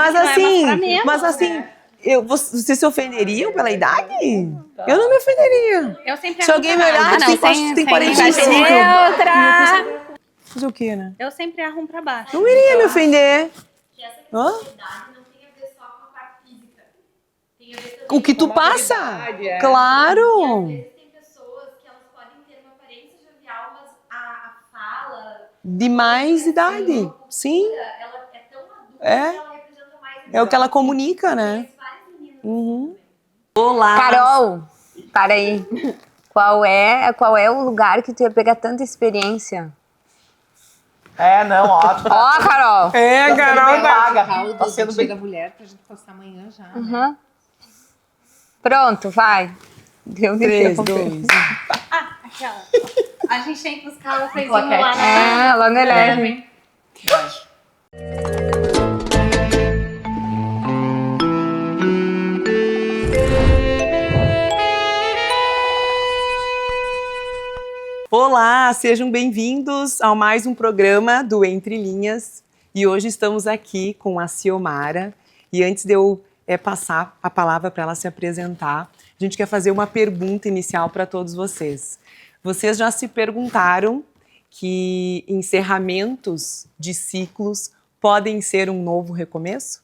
Mas que não assim, é mais pra menos, mas assim, né? vocês se ofenderiam pela idade? Eu não me ofenderia. Eu sempre Se alguém me olhar, tu tem 45. Neutra. Fazer o quê, né? Eu sempre arrumo pra baixo. Não iria me ofender. Que essa Hã? questão de idade não tem a ver só com a parte física. Tem a ver também O que tu com passa? maturidade, é. Claro. E às vezes tem pessoas que elas podem ter uma aparência jovial, mas a fala... De mais idade. Sim. Ela é tão adulta É. que ela representa mais idade. É o que ela comunica, né? Várias meninas. Uhum. Olá. Carol, para aí. Qual é o lugar que tu ia pegar tanta experiência? É, não, ó. Ó, Carol. É, Carol. Tá Tá sendo Dia bem... da Mulher pra gente postar amanhã já. Né? Uhum. Pronto, vai. Deu 3, tempo. 2, 1. Aquela. A gente tem que buscar o coisinho Claquete. lá na... Lá no Eleve. Olá, sejam bem-vindos a mais um programa do Entre Linhas. E hoje estamos aqui com a Ciomara. E antes de eu passar a palavra para ela se apresentar, a gente quer fazer uma pergunta inicial para todos vocês. Vocês já se perguntaram que encerramentos de ciclos podem ser um novo recomeço?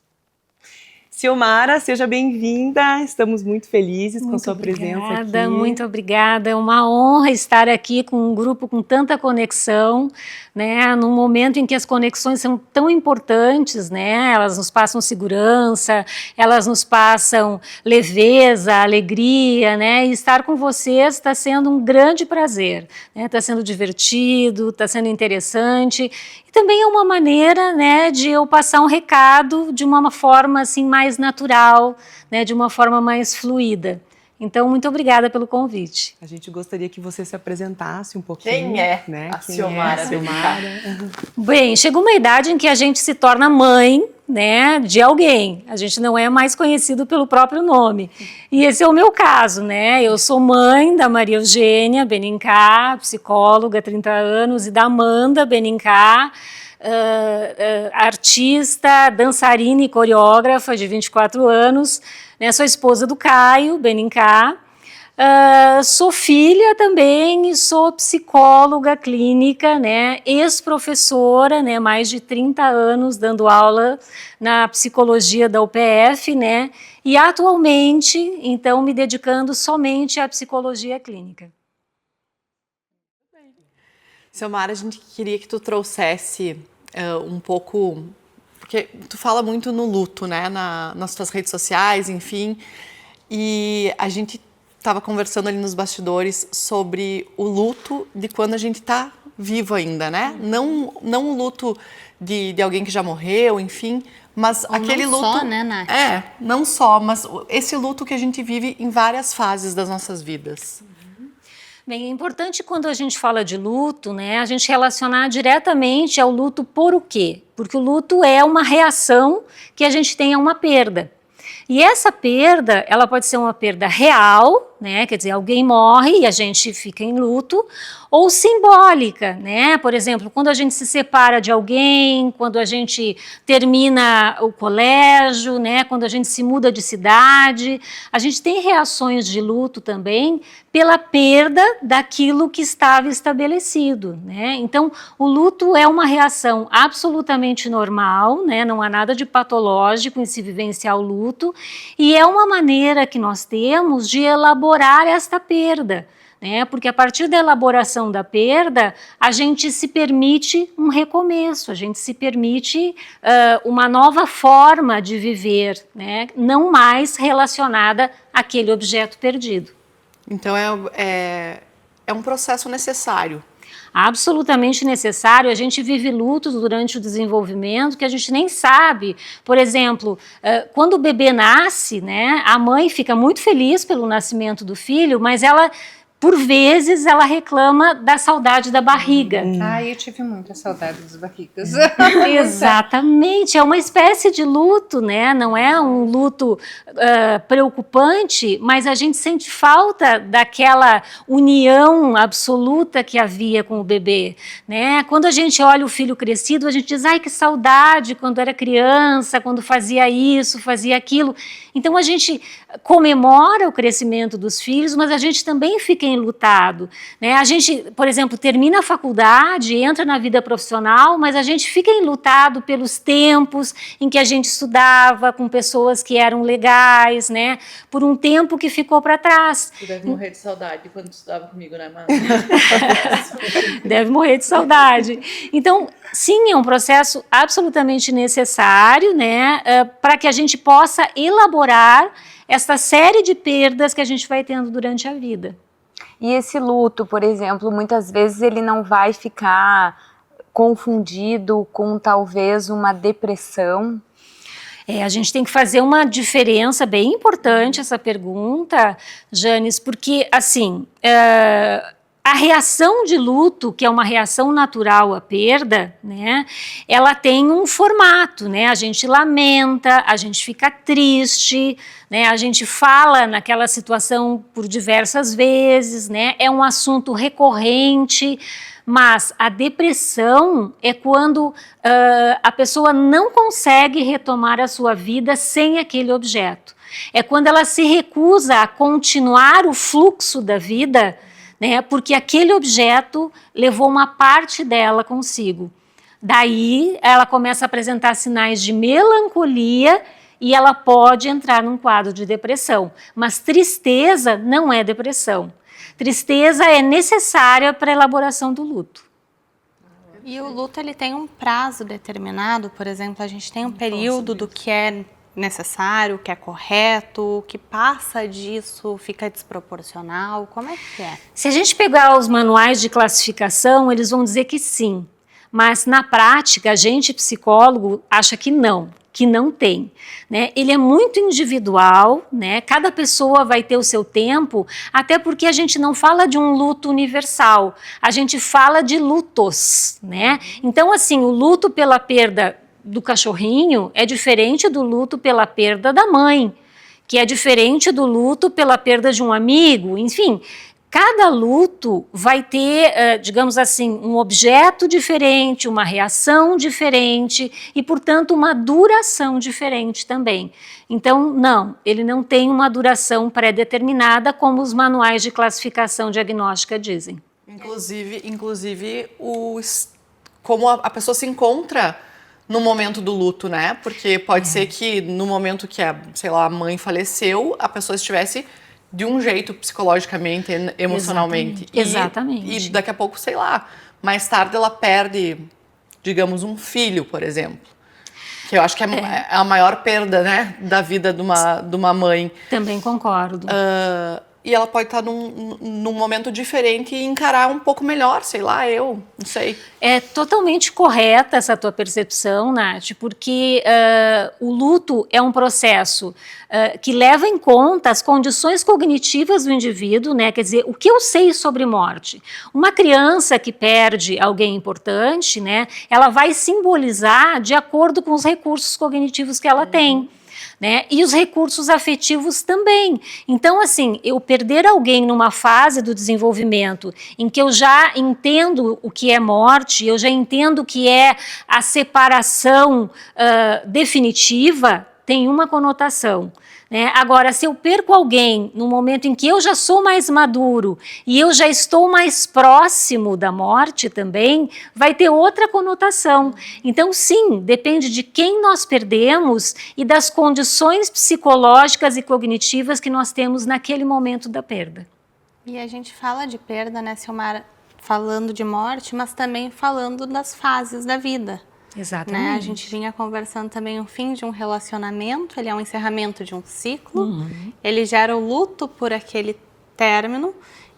Ciomara, seja bem-vinda, estamos muito felizes com a sua presença aqui. Muito obrigada, é uma honra estar aqui com um grupo com tanta conexão, né, num momento em que as conexões são tão importantes, né, elas nos passam segurança, elas nos passam leveza, alegria, né, e estar com vocês está sendo um grande prazer, né, está sendo divertido, está sendo interessante, e também é uma maneira, né, de eu passar um recado de uma forma assim mais natural, né, de uma forma mais fluida. Então, muito obrigada pelo convite. A gente gostaria que você se apresentasse um pouquinho. Quem é né? a Ciomara? Bem, chega uma idade em que a gente se torna mãe, né, de alguém. A gente não é mais conhecido pelo próprio nome. E esse é o meu caso, né? Eu sou mãe da Maria Eugênia Benincá, psicóloga, 30 anos, e da Amanda Benincá, artista, dançarina e coreógrafa de 24 anos, né? Sou esposa do Caio Benincá, sou filha também e sou psicóloga clínica, né? Ex-professora, né? Mais de 30 anos dando aula na psicologia da UPF, né? E atualmente, então, me dedicando somente à psicologia clínica. Ciomara, a gente queria que tu trouxesse um pouco, porque tu fala muito no luto, né, nas tuas redes sociais, enfim, e a gente estava conversando ali nos bastidores sobre o luto de quando a gente está vivo ainda, né? Não o luto de alguém que já morreu, enfim, mas Ou aquele não luto... só, né, Nath? Não só, mas esse luto que a gente vive em várias fases das nossas vidas. Bem, é importante quando a gente fala de luto, né, a gente relacionar diretamente ao luto por o quê? Porque o luto é uma reação que a gente tem a uma perda. E essa perda, ela pode ser uma perda real, né, quer dizer, alguém morre e a gente fica em luto, ou simbólica, né, por exemplo, quando a gente se separa de alguém, quando a gente termina o colégio, né, quando a gente se muda de cidade, a gente tem reações de luto também pela perda daquilo que estava estabelecido, né, então o luto é uma reação absolutamente normal, né, não há nada de patológico em se vivenciar o luto, e é uma maneira que nós temos de elaborar esta perda, né? Porque a partir da elaboração da perda, a gente se permite um recomeço, a gente se permite uma nova forma de viver, né? Não mais relacionada àquele objeto perdido. Então é um processo necessário. Absolutamente necessário. A gente vive lutos durante o desenvolvimento que a gente nem sabe. Por exemplo, quando o bebê nasce, né, a mãe fica muito feliz pelo nascimento do filho, mas ela por vezes ela reclama da saudade da barriga. Ai, eu tive muita saudade das barrigas. Exatamente, é uma espécie de luto, né? Não é um luto preocupante, mas a gente sente falta daquela união absoluta que havia com o bebê, né? Quando a gente olha o filho crescido, a gente diz, ai, que saudade quando era criança, quando fazia isso, fazia aquilo. Então a gente comemora o crescimento dos filhos, mas a gente também fica enlutado, né? A gente, por exemplo, termina a faculdade, entra na vida profissional, mas a gente fica enlutado pelos tempos em que a gente estudava com pessoas que eram legais, né? Por um tempo que ficou para trás. Tu deve morrer de saudade quando tu estudava comigo, né, Mara? Deve morrer de saudade. Então, sim, é um processo absolutamente necessário, né? Para que a gente possa elaborar essa série de perdas que a gente vai tendo durante a vida. E esse luto, por exemplo, muitas vezes ele não vai ficar confundido com talvez uma depressão? A gente tem que fazer uma diferença bem importante essa pergunta, Janes, porque assim, a reação de luto, que é uma reação natural à perda, né, ela tem um formato, né, a gente lamenta, a gente fica triste, né, a gente fala naquela situação por diversas vezes, né, é um assunto recorrente, mas a depressão é quando a pessoa não consegue retomar a sua vida sem aquele objeto. É quando ela se recusa a continuar o fluxo da vida, né, porque aquele objeto levou uma parte dela consigo. Daí ela começa a apresentar sinais de melancolia e ela pode entrar num quadro de depressão. Mas tristeza não é depressão. Tristeza é necessária para a elaboração do luto. E o luto, ele tem um prazo determinado, por exemplo, a gente tem um período do que é necessário, o que é correto, o que passa disso fica desproporcional, como é que é? Se a gente pegar os manuais de classificação, eles vão dizer que sim, mas na prática a gente, psicólogo, acha que não tem, né? Ele é muito individual, né? Cada pessoa vai ter o seu tempo, até porque a gente não fala de um luto universal, a gente fala de lutos, né? Então, assim, o luto pela perda do cachorrinho é diferente do luto pela perda da mãe, que é diferente do luto pela perda de um amigo, enfim. Cada luto vai ter, digamos assim, um objeto diferente, uma reação diferente e, portanto, uma duração diferente também. Então, não, ele não tem uma duração pré-determinada como os manuais de classificação diagnóstica dizem. Inclusive como a pessoa se encontra no momento do luto, né? Porque pode ser que no momento que a mãe faleceu, a pessoa estivesse de um jeito psicologicamente, emocionalmente. Exatamente. E daqui a pouco, mais tarde ela perde, digamos, um filho, por exemplo. Que eu acho que é a maior perda, né, da vida de uma mãe. Também concordo. E ela pode estar num momento diferente e encarar um pouco melhor, não sei. É totalmente correta essa tua percepção, Nath, porque o luto é um processo que leva em conta as condições cognitivas do indivíduo, né? Quer dizer, o que eu sei sobre morte. Uma criança que perde alguém importante, né? Ela vai simbolizar de acordo com os recursos cognitivos que ela tem. Né? E os recursos afetivos também. Então, assim, eu perder alguém numa fase do desenvolvimento em que eu já entendo o que é morte, eu já entendo o que é a separação definitiva, tem uma conotação. Né? Agora, se eu perco alguém no momento em que eu já sou mais maduro e eu já estou mais próximo da morte também, vai ter outra conotação. Então, sim, depende de quem nós perdemos e das condições psicológicas e cognitivas que nós temos naquele momento da perda. E a gente fala de perda, né, Silmara, falando de morte, mas também falando das fases da vida. Exatamente. Né? A gente vinha conversando também o fim de um relacionamento, ele é um encerramento de um ciclo, ele gera o luto por aquele término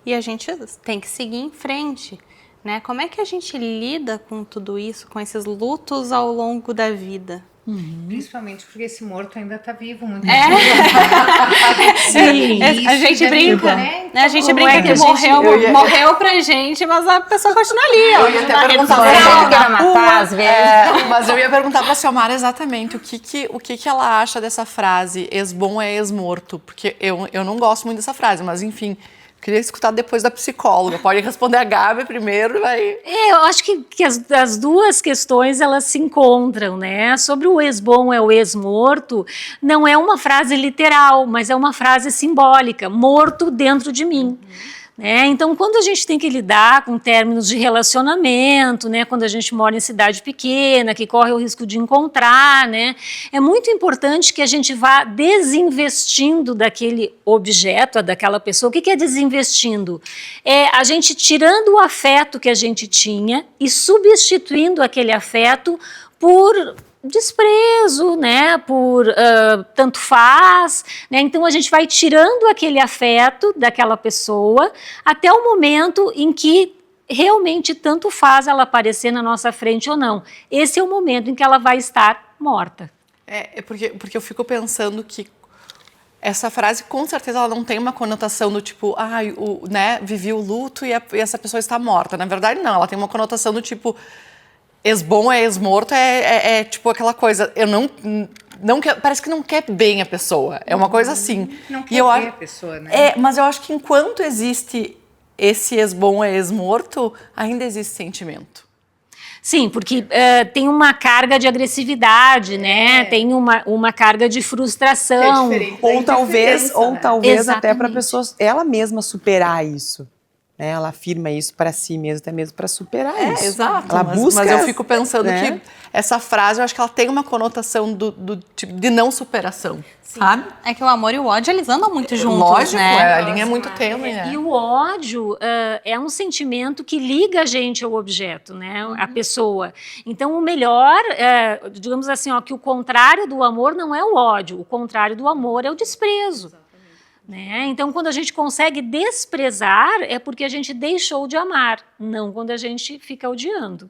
e a gente tem que seguir em frente. Né? Como é que a gente lida com tudo isso, com esses lutos ao longo da vida? Principalmente porque esse morto ainda está vivo. Muito Sim. A gente brinca, né? né? A gente Como brinca é que que a gente- morreu pra gente, mas a pessoa continua ali, ó. Eu ia até na rede perguntar social. pra ela. Você quer matar às vezes. Mas eu ia perguntar pra Ciomara exatamente o que ela acha dessa frase, ex-bom é ex-morto, porque eu não gosto muito dessa frase, mas enfim, queria escutar depois da psicóloga. Pode responder a Gabi primeiro, vai. Eu acho que as duas questões elas se encontram, né? Sobre o ex-bom é o ex-morto, não é uma frase literal, mas é uma frase simbólica, morto dentro de mim. Né? Então, quando a gente tem que lidar com términos de relacionamento, né? Quando a gente mora em cidade pequena, que corre o risco de encontrar, né? É muito importante que a gente vá desinvestindo daquele objeto, daquela pessoa. O que é desinvestindo? É a gente tirando o afeto que a gente tinha e substituindo aquele afeto por desprezo, né, por tanto faz, né, então a gente vai tirando aquele afeto daquela pessoa até o momento em que realmente tanto faz ela aparecer na nossa frente ou não. Esse é o momento em que ela vai estar morta. É porque eu fico pensando que essa frase, com certeza, ela não tem uma conotação do tipo, né, vivi o luto e essa pessoa está morta. Na verdade, não, ela tem uma conotação do tipo, ex-bom é ex-morto, é tipo aquela coisa, eu não quer, parece que não quer bem a pessoa, é uma coisa assim. Não E quer eu ver acho, a pessoa, né? mas eu acho que enquanto existe esse ex-bom é ex-morto, ainda existe sentimento. Sim, porque tem uma carga de agressividade, né? Tem uma carga de frustração. Ou talvez até para a Exatamente. pessoa ela mesma superar isso. Né? Ela afirma isso para si mesma, até mesmo para superar isso. Exato. Ela busca, mas eu fico pensando né? que essa frase, eu acho que ela tem uma conotação do tipo de não superação, sabe? É que o amor e o ódio, eles andam muito juntos, Lógico, né? a linha é muito tênue, né? E o ódio é um sentimento que liga a gente ao objeto, né? A pessoa. Então, o melhor, digamos assim, ó, que o contrário do amor não é o ódio, o contrário do amor é o desprezo. Né? Então, quando a gente consegue desprezar, é porque a gente deixou de amar, não quando a gente fica odiando.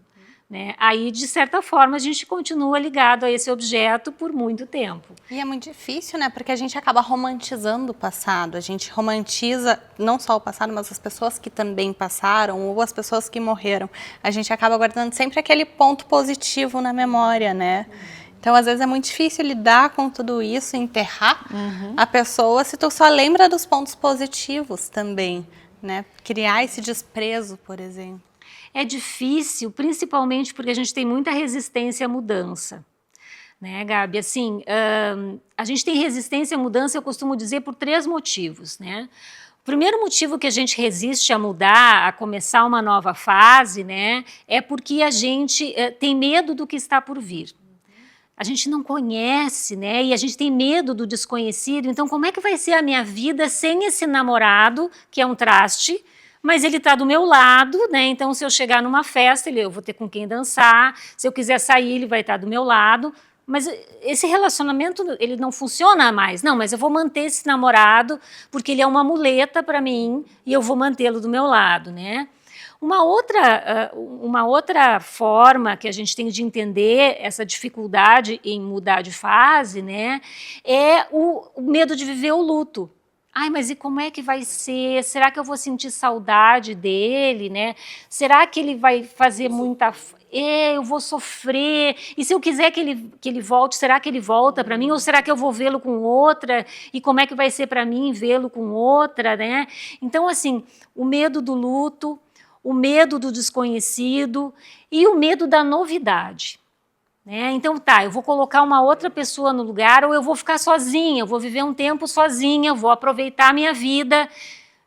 Né? Aí, de certa forma, a gente continua ligado a esse objeto por muito tempo. E é muito difícil, né? Porque a gente acaba romantizando o passado. A gente romantiza não só o passado, mas as pessoas que também passaram ou as pessoas que morreram. A gente acaba guardando sempre aquele ponto positivo na memória, né? Então, às vezes, é muito difícil lidar com tudo isso, enterrar a pessoa, se tu só lembra dos pontos positivos também, né? Criar esse desprezo, por exemplo. É difícil, principalmente porque a gente tem muita resistência à mudança. Né, Gabi? Assim, a gente tem resistência à mudança, eu costumo dizer, por 3 motivos, né? O primeiro motivo que a gente resiste a mudar, a começar uma nova fase, né, é porque a gente tem medo do que está por vir. A gente não conhece, né? E a gente tem medo do desconhecido. Então, como é que vai ser a minha vida sem esse namorado, que é um traste, mas ele está do meu lado, né? Então, se eu chegar numa festa, eu vou ter com quem dançar. Se eu quiser sair, ele vai estar do meu lado. Mas esse relacionamento, ele não funciona mais. Não, mas eu vou manter esse namorado porque ele é uma muleta para mim e eu vou mantê-lo do meu lado, né? Uma outra forma que a gente tem de entender essa dificuldade em mudar de fase, né, é o medo de viver o luto. Ai, mas e como é que vai ser? Será que eu vou sentir saudade dele, né? Será que ele vai fazer muita... eu vou sofrer. E se eu quiser que ele volte, será que ele volta para mim? Ou será que eu vou vê-lo com outra? E como é que vai ser para mim vê-lo com outra, né? Então, assim, o medo do luto, o medo do desconhecido e o medo da novidade. Né? Então, eu vou colocar uma outra pessoa no lugar ou eu vou ficar sozinha, eu vou viver um tempo sozinha, vou aproveitar a minha vida.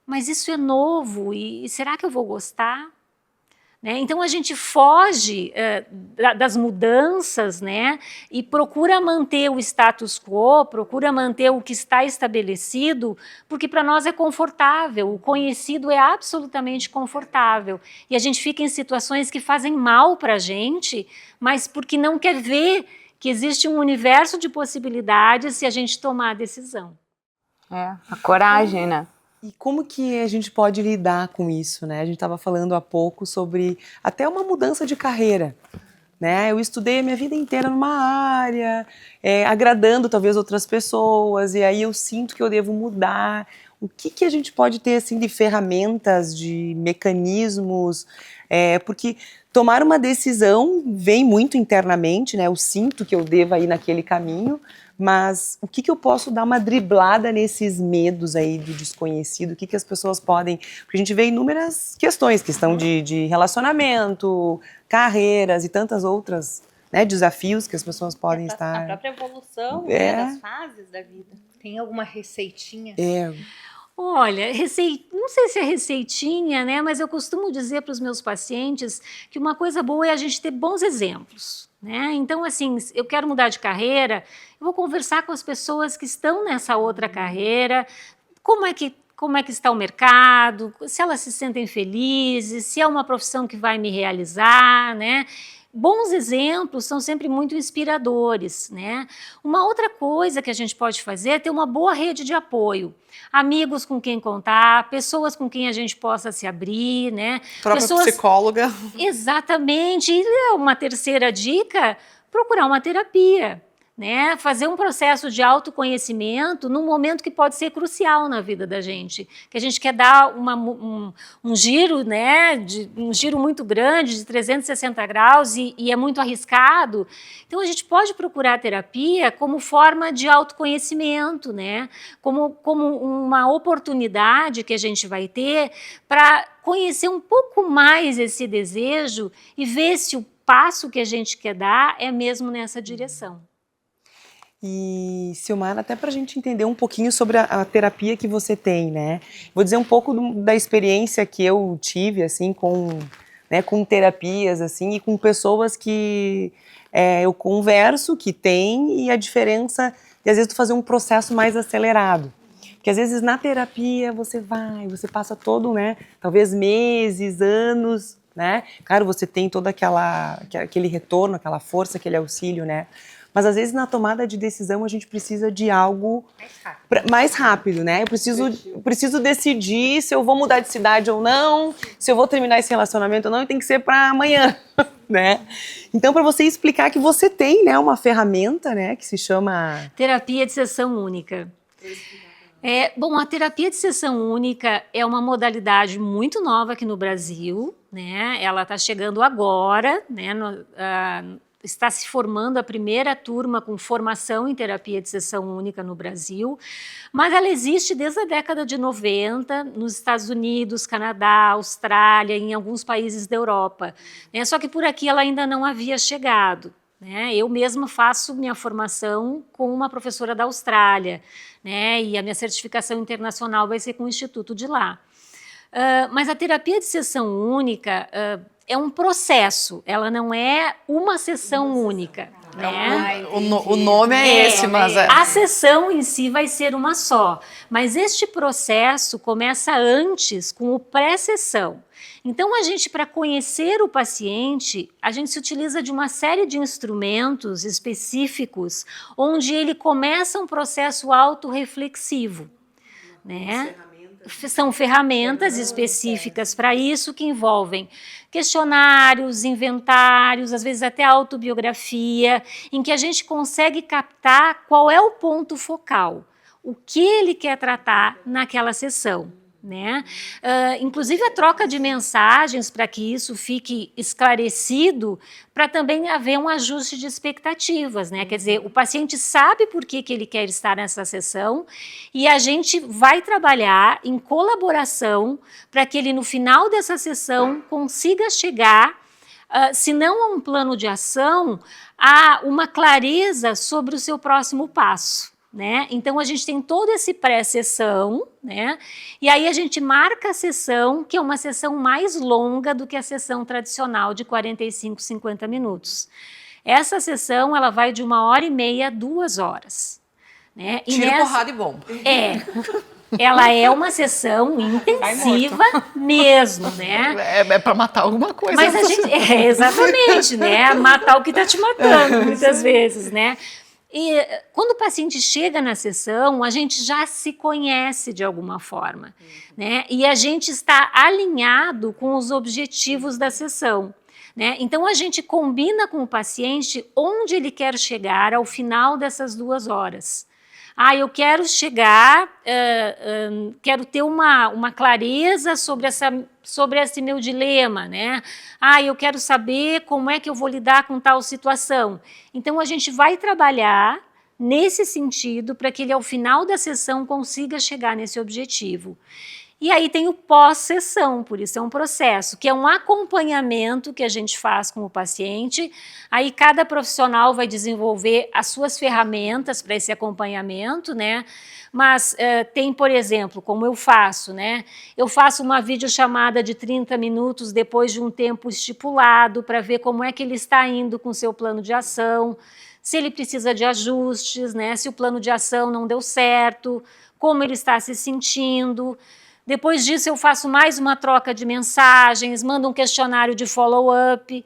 Mas isso é novo e será que eu vou gostar? Né? Então, a gente foge das mudanças, né? E procura manter o status quo, procura manter o que está estabelecido, porque para nós é confortável, o conhecido é absolutamente confortável. E a gente fica em situações que fazem mal para a gente, mas porque não quer ver que existe um universo de possibilidades se a gente tomar a decisão. A coragem, né? E como que a gente pode lidar com isso, né? A gente estava falando há pouco sobre até uma mudança de carreira, né? Eu estudei a minha vida inteira numa área, agradando talvez outras pessoas, e aí eu sinto que eu devo mudar. O que a gente pode ter assim de ferramentas, de mecanismos, porque tomar uma decisão vem muito internamente, né? Eu sinto que eu devo ir naquele caminho, mas o que eu posso dar uma driblada nesses medos aí do desconhecido? O que as pessoas podem... Porque a gente vê inúmeras questão de relacionamento, carreiras e tantas outras, né, desafios que as pessoas podem estar... A própria evolução, né, das fases da vida. Tem alguma receitinha? Olha, não sei se é receitinha, né? Mas eu costumo dizer para os meus pacientes que uma coisa boa é a gente ter bons exemplos, né? Então, assim, eu quero mudar de carreira, eu vou conversar com as pessoas que estão nessa outra carreira, como é que está o mercado, se elas se sentem felizes, se é uma profissão que vai me realizar, né? Bons exemplos são sempre muito inspiradores, né? Uma outra coisa que a gente pode fazer é ter uma boa rede de apoio. Amigos com quem contar, pessoas com quem a gente possa se abrir, né? Própria psicóloga. Exatamente. E uma terceira dica, procurar uma terapia. Né, fazer um processo de autoconhecimento num momento que pode ser crucial na vida da gente, que a gente quer dar um giro, né, um giro muito grande, de 360 graus, e é muito arriscado. Então, a gente pode procurar a terapia como forma de autoconhecimento, né, como uma oportunidade que a gente vai ter para conhecer um pouco mais esse desejo e ver se o passo que a gente quer dar é mesmo nessa direção. E, Silmara, até para a gente entender um pouquinho sobre a terapia que você tem, né? Vou dizer um pouco da experiência que eu tive, assim, com terapias, assim, e com pessoas que eu converso, que tem, e a diferença de, às vezes, tu fazer um processo mais acelerado. Porque, às vezes, na terapia, você passa todo, né, talvez meses, anos, né? Claro, você tem todo aquele retorno, aquela força, aquele auxílio, né? Mas, às vezes, na tomada de decisão, a gente precisa de algo mais rápido, né? Eu preciso decidir se eu vou mudar de cidade ou não, se eu vou terminar esse relacionamento ou não, e tem que ser para amanhã, né? Então, para você explicar que você tem, né, uma ferramenta, né, que se chama... Terapia de sessão única. Bom, a terapia de sessão única é uma modalidade muito nova aqui no Brasil, né? Ela está chegando agora, né? Está se formando a primeira turma com formação em terapia de sessão única no Brasil, mas ela existe desde a década de 90 nos Estados Unidos, Canadá, Austrália, em alguns países da Europa, né? Só que por aqui ela ainda não havia chegado, né? Eu mesma faço minha formação com uma professora da Austrália, né? E a minha certificação internacional vai ser com o instituto de lá. Mas a terapia de sessão única é um processo, ela não é uma sessão única. Né? O nome é esse, mas... A sessão em si vai ser uma só, mas este processo começa antes com o pré-sessão. Então, a gente, para conhecer o paciente, a gente se utiliza de uma série de instrumentos específicos, onde ele começa um processo autorreflexivo, né? São ferramentas específicas para isso, que envolvem questionários, inventários, às vezes até autobiografia, em que a gente consegue captar qual é o ponto focal, o que ele quer tratar naquela sessão. Né? Inclusive a troca de mensagens para que isso fique esclarecido, para também haver um ajuste de expectativas, né? Quer dizer, o paciente sabe por que ele quer estar nessa sessão e a gente vai trabalhar em colaboração para que ele no final dessa sessão consiga chegar, se não a um plano de ação, a uma clareza sobre o seu próximo passo. Né? Então, a gente tem todo esse pré-sessão, né? E aí a gente marca a sessão, que é uma sessão mais longa do que a sessão tradicional de 45, 50 minutos. Essa sessão ela vai de 1h30 a 2 horas. Né? Tiro, porrada e bomba. Ela é uma sessão intensiva mesmo, né? É para matar alguma coisa. Mas a gente... exatamente, né? Matar o que está te matando, muitas vezes, né? E quando o paciente chega na sessão, a gente já se conhece de alguma forma, né? E a gente está alinhado com os objetivos da sessão. né? Então a gente combina com o paciente onde ele quer chegar ao final dessas 2 horas. Eu quero chegar, quero ter uma clareza sobre esse meu dilema, né? Eu quero saber como é que eu vou lidar com tal situação. Então a gente vai trabalhar nesse sentido para que ele ao final da sessão consiga chegar nesse objetivo. E aí tem o pós-sessão, por isso é um processo, que é um acompanhamento que a gente faz com o paciente. Aí cada profissional vai desenvolver as suas ferramentas para esse acompanhamento, né? Mas tem, por exemplo, como eu faço, né? Eu faço uma videochamada de 30 minutos depois de um tempo estipulado para ver como é que ele está indo com o seu plano de ação, se ele precisa de ajustes, né? Se o plano de ação não deu certo, como ele está se sentindo. Depois disso, eu faço mais uma troca de mensagens, mando um questionário de follow-up.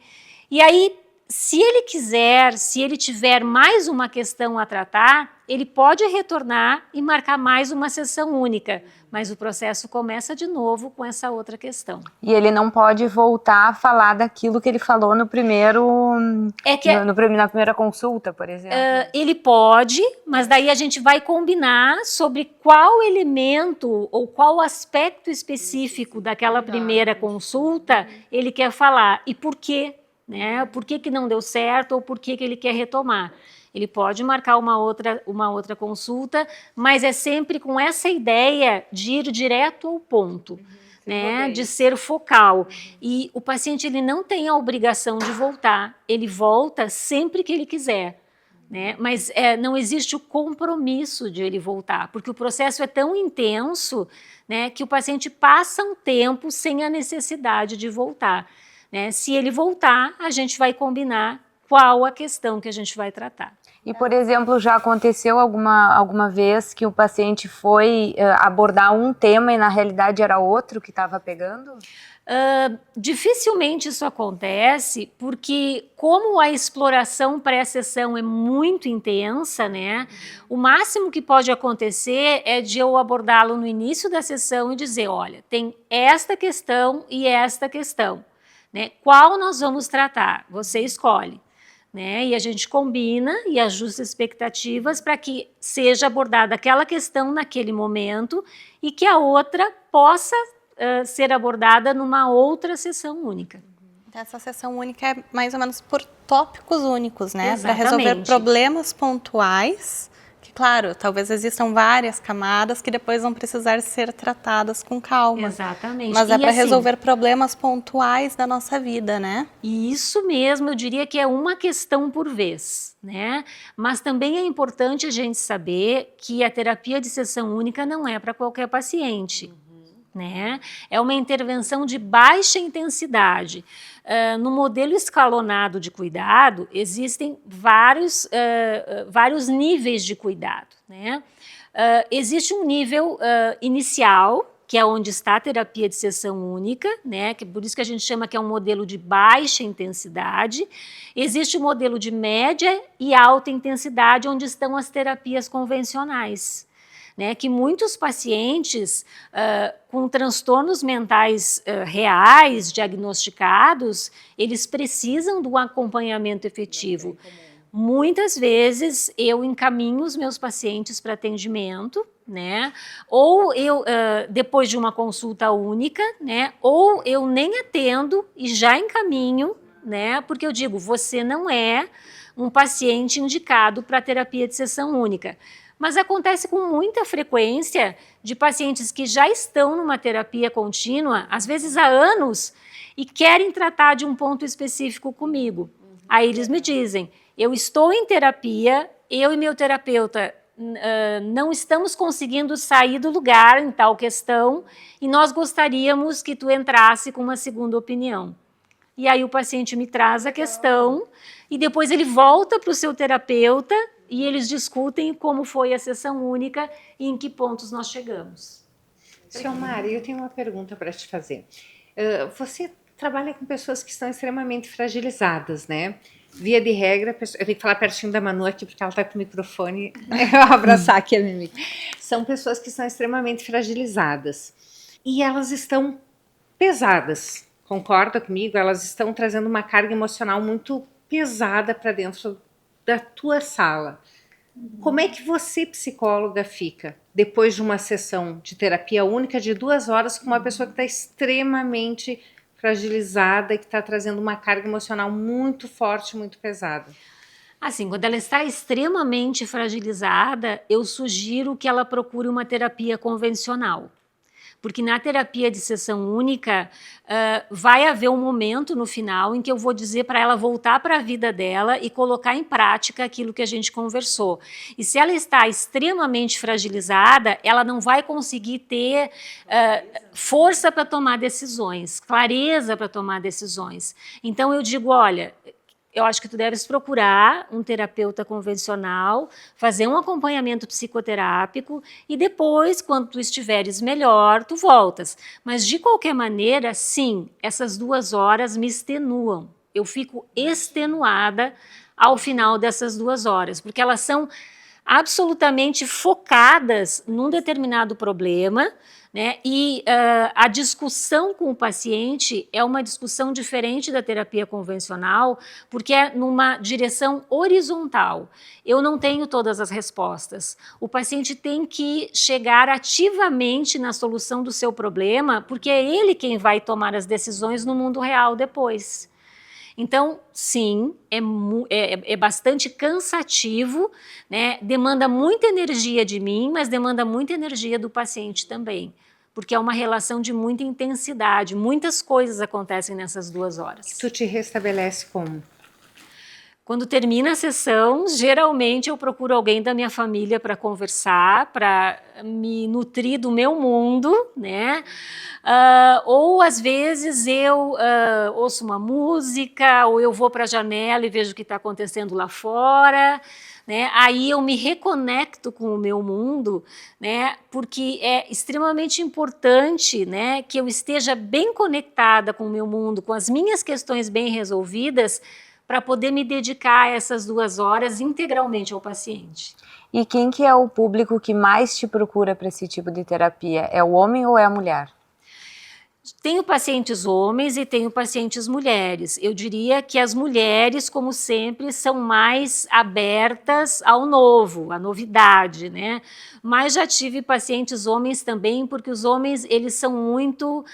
E aí, se ele quiser, se ele tiver mais uma questão a tratar, ele pode retornar e marcar mais uma sessão única. Mas o processo começa de novo com essa outra questão. E ele não pode voltar a falar daquilo que ele falou no primeiro, na primeira consulta, por exemplo? Ele pode, mas daí a gente vai combinar sobre qual elemento ou qual aspecto específico daquela primeira consulta ele quer falar e por quê, né? Por que não deu certo ou por que ele quer retomar. Ele pode marcar uma outra consulta, mas é sempre com essa ideia de ir direto ao ponto, né? De ser focal. E o paciente ele não tem a obrigação de voltar, ele volta sempre que ele quiser. Né? Mas não existe o compromisso de ele voltar, porque o processo é tão intenso, né, que o paciente passa um tempo sem a necessidade de voltar. Né? Se ele voltar, a gente vai combinar qual a questão que a gente vai tratar. E, por exemplo, já aconteceu alguma vez que o paciente foi abordar um tema e na realidade era outro que estava pegando? Dificilmente isso acontece, porque como a exploração pré-sessão é muito intensa, né? O máximo que pode acontecer é de eu abordá-lo no início da sessão e dizer, olha, tem esta questão e esta questão, né? Qual nós vamos tratar? Você escolhe. Né? E a gente combina e ajusta expectativas para que seja abordada aquela questão naquele momento e que a outra possa ser abordada numa outra sessão única. Essa sessão única é mais ou menos por tópicos únicos, né? Para Exatamente. resolver problemas pontuais, que claro, talvez existam várias camadas que depois vão precisar ser tratadas com calma. Exatamente. Mas é para assim, resolver problemas pontuais da nossa vida, né? E isso mesmo, eu diria que é uma questão por vez, né? Mas também é importante a gente saber que a terapia de sessão única não é para qualquer paciente. Né? É uma intervenção de baixa intensidade. No modelo escalonado de cuidado, existem vários níveis de cuidado. Né? Existe um nível inicial, que é onde está a terapia de sessão única, né? Que por isso que a gente chama que é um modelo de baixa intensidade. Existe o modelo de média e alta intensidade, onde estão as terapias convencionais. Né, que muitos pacientes com transtornos mentais reais, diagnosticados, eles precisam de um acompanhamento efetivo. Muitas vezes eu encaminho os meus pacientes para atendimento, né, ou eu, depois de uma consulta única, né, ou eu nem atendo e já encaminho, né, porque eu digo, você não é um paciente indicado para terapia de sessão única. Mas acontece com muita frequência de pacientes que já estão numa terapia contínua, às vezes há anos, e querem tratar de um ponto específico comigo. Aí eles me dizem, eu estou em terapia, eu e meu terapeuta não estamos conseguindo sair do lugar em tal questão e nós gostaríamos que tu entrasse com uma segunda opinião. E aí o paciente me traz a questão e depois ele volta para o seu terapeuta e eles discutem como foi a sessão única e em que pontos nós chegamos. Xiomara, eu tenho uma pergunta para te fazer. Você trabalha com pessoas que estão extremamente fragilizadas, né? Via de regra, eu tenho que falar pertinho da Manu aqui, porque ela está com o microfone, eu vou abraçar aqui a Mimi. São pessoas que estão extremamente fragilizadas e elas estão pesadas, concorda comigo? Elas estão trazendo uma carga emocional muito pesada para dentro da tua sala. Como é que você, psicóloga, fica depois de uma sessão de terapia única de 2 horas com uma pessoa que está extremamente fragilizada e que está trazendo uma carga emocional muito forte, muito pesada? Assim, quando ela está extremamente fragilizada, eu sugiro que ela procure uma terapia convencional. Porque na terapia de sessão única, vai haver um momento no final em que eu vou dizer para ela voltar para a vida dela e colocar em prática aquilo que a gente conversou. E se ela está extremamente fragilizada, ela não vai conseguir ter força para tomar decisões, clareza para tomar decisões. Então eu digo, olha, eu acho que tu deves procurar um terapeuta convencional, fazer um acompanhamento psicoterápico e depois, quando tu estiveres melhor, tu voltas. Mas, de qualquer maneira, sim, essas 2 horas me extenuam. Eu fico extenuada ao final dessas 2 horas, porque elas são absolutamente focadas num determinado problema, né? E a discussão com o paciente é uma discussão diferente da terapia convencional, porque é numa direção horizontal. Eu não tenho todas as respostas. O paciente tem que chegar ativamente na solução do seu problema, porque é ele quem vai tomar as decisões no mundo real depois. Então, sim, é bastante cansativo, né? Demanda muita energia de mim, mas demanda muita energia do paciente também, porque é uma relação de muita intensidade, muitas coisas acontecem nessas 2 horas. Tu te restabelece como? Quando termina a sessão, geralmente eu procuro alguém da minha família para conversar, para me nutrir do meu mundo, né? Ou às vezes eu ouço uma música, ou eu vou para a janela e vejo o que está acontecendo lá fora, né? Aí eu me reconecto com o meu mundo, né? Porque é extremamente importante, né, que eu esteja bem conectada com o meu mundo, com as minhas questões bem resolvidas, para poder me dedicar a essas 2 horas integralmente ao paciente. E quem que é o público que mais te procura para esse tipo de terapia? É o homem ou é a mulher? Tenho pacientes homens e tenho pacientes mulheres. Eu diria que as mulheres, como sempre, são mais abertas ao novo, à novidade, né? Mas já tive pacientes homens também, porque os homens, eles são muito...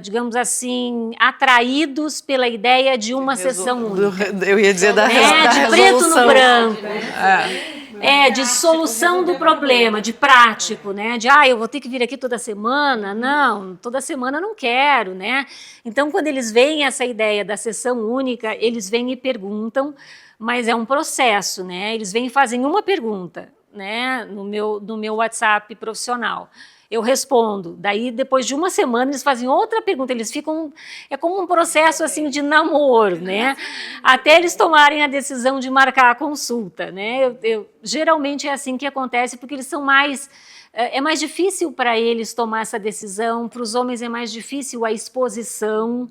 digamos assim, atraídos pela ideia de uma sessão única. Eu ia dizer da de resolução. preto no branco. De solução do problema, de prático, né? De, eu vou ter que vir aqui toda semana. Não, toda semana eu não quero, né? Então, quando eles veem essa ideia da sessão única, eles vêm e perguntam, mas é um processo, né? Eles vêm e fazem uma pergunta, né? No meu WhatsApp profissional. Eu respondo, daí depois de uma semana eles fazem outra pergunta, eles ficam, é como um processo assim de namoro, né? Até eles tomarem a decisão de marcar a consulta, né? Geralmente é assim que acontece, porque eles são mais, é mais difícil para eles tomar essa decisão, para os homens é mais difícil a exposição,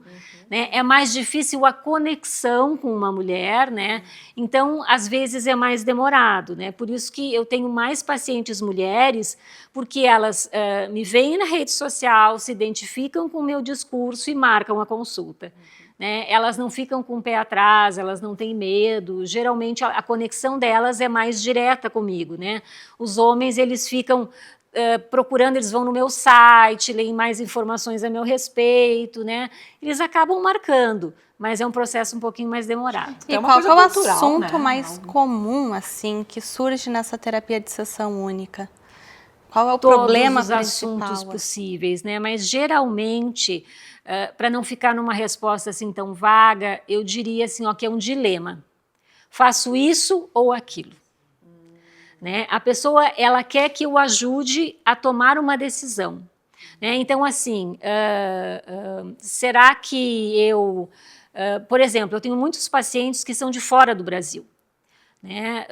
né? É mais difícil a conexão com uma mulher, né? Então, às vezes é mais demorado, né? Por isso que eu tenho mais pacientes mulheres, porque elas me veem na rede social, se identificam com o meu discurso e marcam a consulta. Né? Elas não ficam com o pé atrás, elas não têm medo, geralmente a conexão delas é mais direta comigo, né? Os homens, eles ficam procurando, eles vão no meu site, leem mais informações a meu respeito, né? Eles acabam marcando, mas é um processo um pouquinho mais demorado. E qual é o assunto mais comum, assim, que surge nessa terapia de sessão única? Qual é o problema principal? Todos os assuntos possíveis, né? Mas geralmente, para não ficar numa resposta assim tão vaga, eu diria assim, que é um dilema. Faço isso ou aquilo? Né? A pessoa, ela quer que eu ajude a tomar uma decisão. Né? Então, assim, será que eu... por exemplo, eu tenho muitos pacientes que são de fora do Brasil. Né?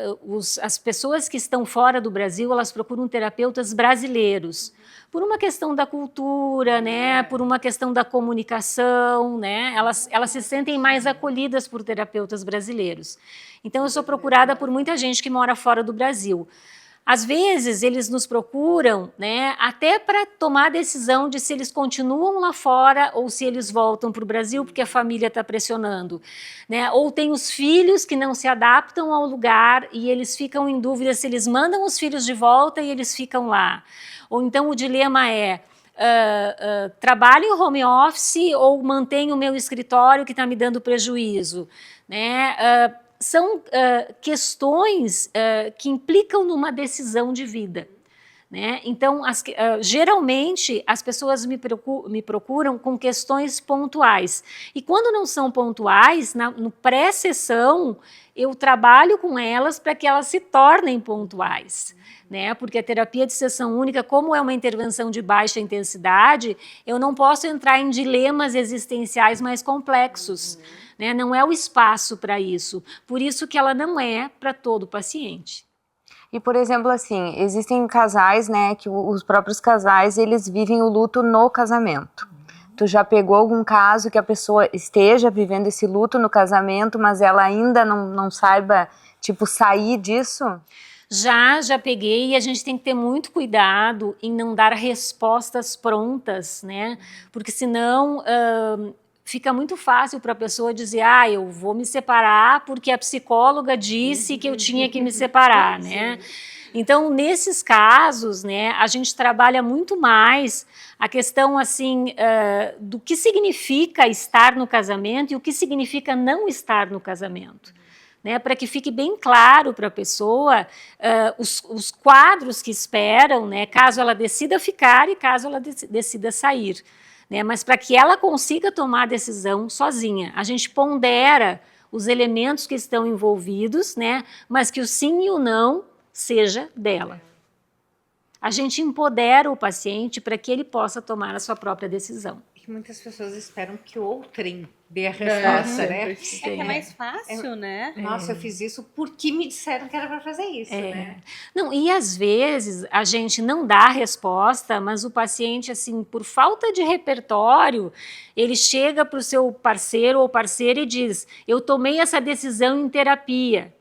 As pessoas que estão fora do Brasil, elas procuram terapeutas brasileiros, por uma questão da cultura, né? Por uma questão da comunicação, né? Elas se sentem mais acolhidas por terapeutas brasileiros. Então, eu sou procurada por muita gente que mora fora do Brasil. Às vezes eles nos procuram, né, até para tomar a decisão de se eles continuam lá fora ou se eles voltam para o Brasil porque a família está pressionando, né? Ou tem os filhos que não se adaptam ao lugar e eles ficam em dúvida se eles mandam os filhos de volta e eles ficam lá. Ou então o dilema é trabalho em home office ou mantenho o meu escritório que está me dando prejuízo, né? São questões que implicam numa decisão de vida, né? Então, geralmente, as pessoas me procuram com questões pontuais. E quando não são pontuais, no pré-sessão, eu trabalho com elas para que elas se tornem pontuais, né? Porque a terapia de sessão única, como é uma intervenção de baixa intensidade, eu não posso entrar em dilemas existenciais mais complexos, né? Não é o espaço para isso. Por isso que ela não é para todo paciente. E, por exemplo, assim, existem casais, né, que os próprios casais, eles vivem o luto no casamento. Tu já pegou algum caso que a pessoa esteja vivendo esse luto no casamento, mas ela ainda não saiba, tipo, sair disso? Já peguei, e a gente tem que ter muito cuidado em não dar respostas prontas, né? Porque senão fica muito fácil para a pessoa dizer, eu vou me separar porque a psicóloga disse que eu tinha que me separar, né? Então, nesses casos, né, a gente trabalha muito mais a questão, assim, do que significa estar no casamento e o que significa não estar no casamento, né, para que fique bem claro para a pessoa os quadros que esperam, né, caso ela decida ficar e caso ela decida sair. Né, mas para que ela consiga tomar a decisão sozinha. A gente pondera os elementos que estão envolvidos, né, mas que o sim e o não seja dela. A gente empodera o paciente para que ele possa tomar a sua própria decisão. Que muitas pessoas esperam que outrem dê a resposta, né? É que é mais fácil, né? Nossa, eu fiz isso porque me disseram que era para fazer isso, né? Não, e às vezes a gente não dá a resposta, mas o paciente, assim, por falta de repertório, ele chega para o seu parceiro ou parceira e diz, eu tomei essa decisão em terapia.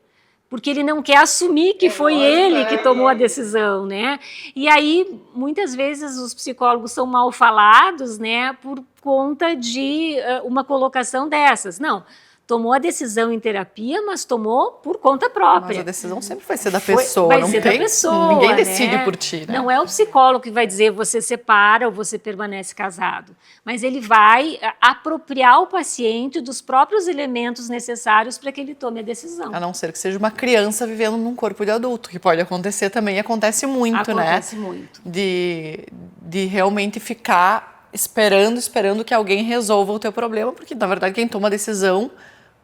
Porque ele não quer assumir que foi ele que tomou a decisão, né? E aí, muitas vezes, os psicólogos são mal falados, né? Por conta de uma colocação dessas. Não, tomou a decisão em terapia, mas tomou por conta própria. Mas a decisão sempre vai ser da pessoa, vai não ser tem? da pessoa, ninguém decide né? por ti, né? Não é o psicólogo que vai dizer você separa ou você permanece casado, mas ele vai apropriar o paciente dos próprios elementos necessários para que ele tome a decisão. A não ser que seja uma criança vivendo num corpo de adulto, que pode acontecer também, acontece muito, né? Acontece muito. De realmente ficar esperando que alguém resolva o teu problema, porque na verdade quem toma a decisão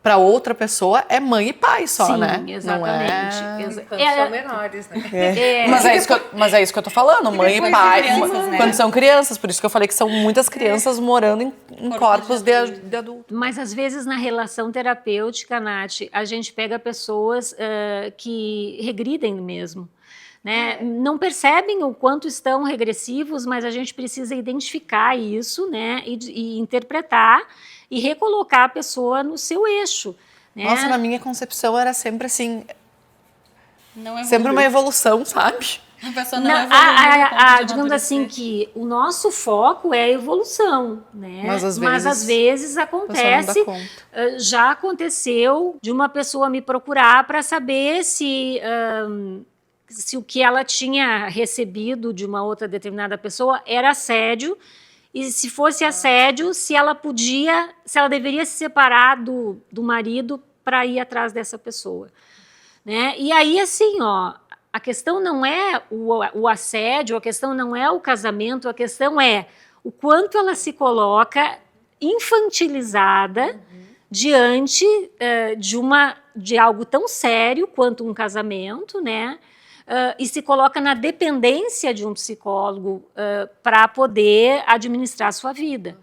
para outra pessoa é mãe e pai só, Sim, né? Exatamente. Quando são menores, né? Mas é isso que eu tô falando, mãe e pai, crianças, né? quando são crianças, por isso que eu falei que são muitas crianças morando em corpos de adulto. Mas às vezes na relação terapêutica, Nath, a gente pega pessoas que regridem mesmo. Né? Não percebem o quanto estão regressivos, mas a gente precisa identificar isso, né? e interpretar e recolocar a pessoa no seu eixo. Né? Nossa, na minha concepção era sempre assim, Não sempre uma evolução, sabe? A pessoa não evolui. Digamos assim que o nosso foco é a evolução, né? Mas às vezes acontece, já aconteceu de uma pessoa me procurar para saber se o que ela tinha recebido de uma outra determinada pessoa era assédio, e se fosse assédio, se ela deveria se separar do marido para ir atrás dessa pessoa. Né? E aí, assim, a questão não é o assédio, a questão não é o casamento, a questão é o quanto ela se coloca infantilizada diante de algo tão sério quanto um casamento, né? E se coloca na dependência de um psicólogo para poder administrar a sua vida.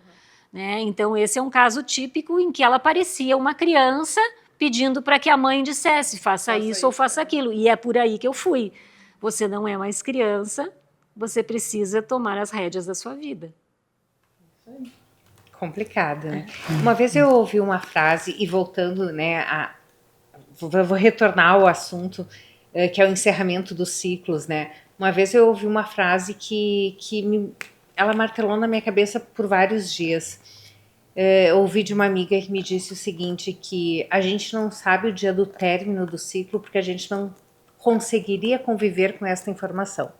Né? Então, esse é um caso típico em que ela parecia uma criança pedindo para que a mãe dissesse, faça isso ou faça aquilo. E é por aí que eu fui. Você não é mais criança, você precisa tomar as rédeas da sua vida. Complicado, né? Uma vez eu ouvi uma frase, e voltando, né, vou retornar ao assunto, que é o encerramento dos ciclos, né? Uma vez eu ouvi uma frase ela martelou na minha cabeça por vários dias. Eu ouvi de uma amiga que me disse o seguinte, que a gente não sabe o dia do término do ciclo porque a gente não conseguiria conviver com essa informação.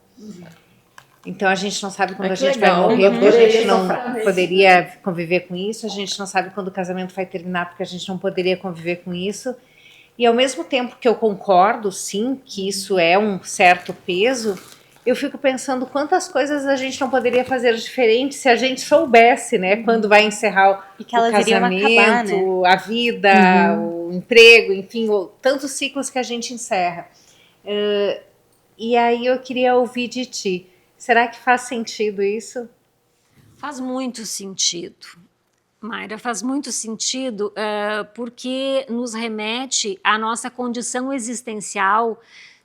Então a gente não sabe quando a gente vai morrer porque a gente não poderia conviver com isso, a gente não sabe quando o casamento vai terminar porque a gente não poderia conviver com isso. E ao mesmo tempo que eu concordo, sim, que isso é um certo peso, eu fico pensando quantas coisas a gente não poderia fazer diferente se a gente soubesse, né, quando vai encerrar E que elas o iriam casamento, acabar, né? a vida, o emprego, enfim, tantos ciclos que a gente encerra. E aí eu queria ouvir de ti, será que faz sentido isso? Faz muito sentido, Mayra, faz muito sentido porque nos remete à nossa condição existencial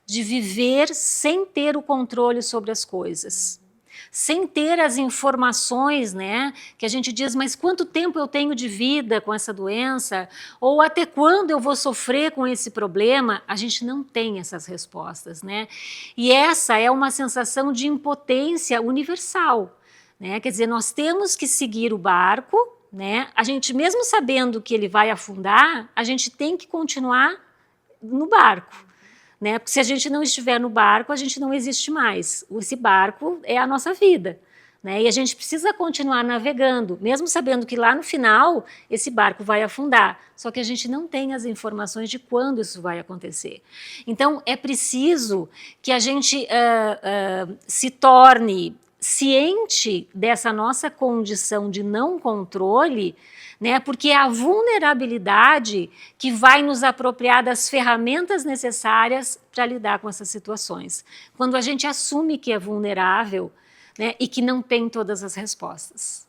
de viver sem ter o controle sobre as coisas, sem ter as informações, né, que a gente diz, mas quanto tempo eu tenho de vida com essa doença? Ou até quando eu vou sofrer com esse problema? A gente não tem essas respostas, né? E essa é uma sensação de impotência universal, né? Quer dizer, nós temos que seguir o barco, né? A gente, mesmo sabendo que ele vai afundar, a gente tem que continuar no barco. Né? Porque se a gente não estiver no barco, a gente não existe mais. Esse barco é a nossa vida. Né? E a gente precisa continuar navegando, mesmo sabendo que lá no final esse barco vai afundar. Só que a gente não tem as informações de quando isso vai acontecer. Então é preciso que a gente se torne ciente dessa nossa condição de não controle, né? Porque é a vulnerabilidade que vai nos apropriar das ferramentas necessárias para lidar com essas situações. Quando a gente assume que é vulnerável, né, e que não tem todas as respostas.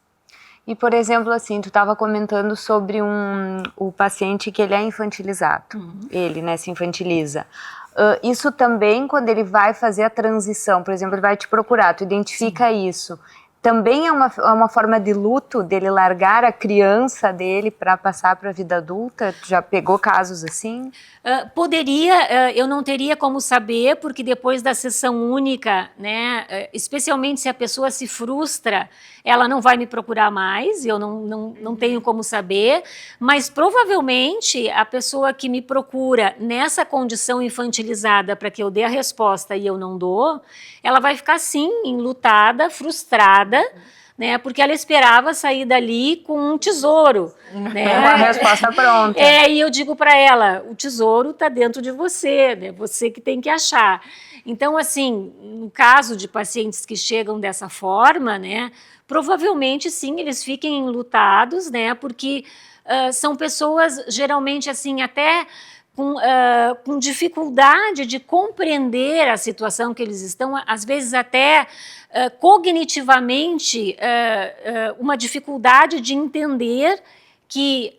E, por exemplo, assim, tu estava comentando sobre o paciente que ele é infantilizado, ele, né, se infantiliza. Isso também, quando ele vai fazer a transição, por exemplo, ele vai te procurar, tu identifica isso. Também é uma forma de luto dele largar a criança dele para passar para a vida adulta? Tu já pegou casos assim? Poderia, eu não teria como saber, porque depois da sessão única, né, especialmente se a pessoa se frustra, ela não vai me procurar mais, eu não tenho como saber, mas provavelmente a pessoa que me procura nessa condição infantilizada para que eu dê a resposta e eu não dou, ela vai ficar sim enlutada, frustrada, né, porque ela esperava sair dali com um tesouro. Né? Uma resposta pronta. E eu digo para ela, o tesouro está dentro de você, né? Você que tem que achar. Então, assim, no caso de pacientes que chegam dessa forma, né, provavelmente sim, eles fiquem enlutados, né, porque são pessoas geralmente assim, até com dificuldade de compreender a situação que eles estão, às vezes até cognitivamente uma dificuldade de entender que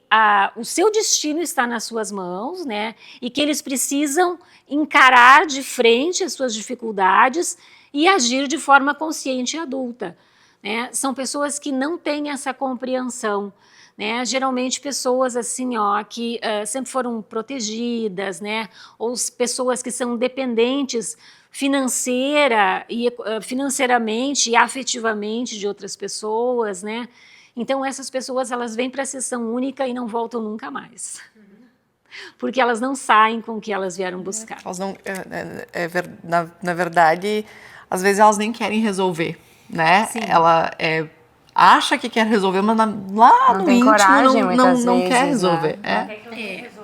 o seu destino está nas suas mãos, né, e que eles precisam encarar de frente as suas dificuldades e agir de forma consciente e adulta. Né? São pessoas que não têm essa compreensão. Né, geralmente pessoas assim, ó, que sempre foram protegidas, né, ou pessoas que são dependentes financeiramente e afetivamente de outras pessoas, né. Então essas pessoas elas vêm para a sessão única e não voltam nunca mais, porque elas não saem com o que elas vieram buscar. Elas não, na verdade, às vezes elas nem querem resolver, né? Sim. Ela acha que quer resolver, mas lá não no íntimo coragem, não quer resolver. Né?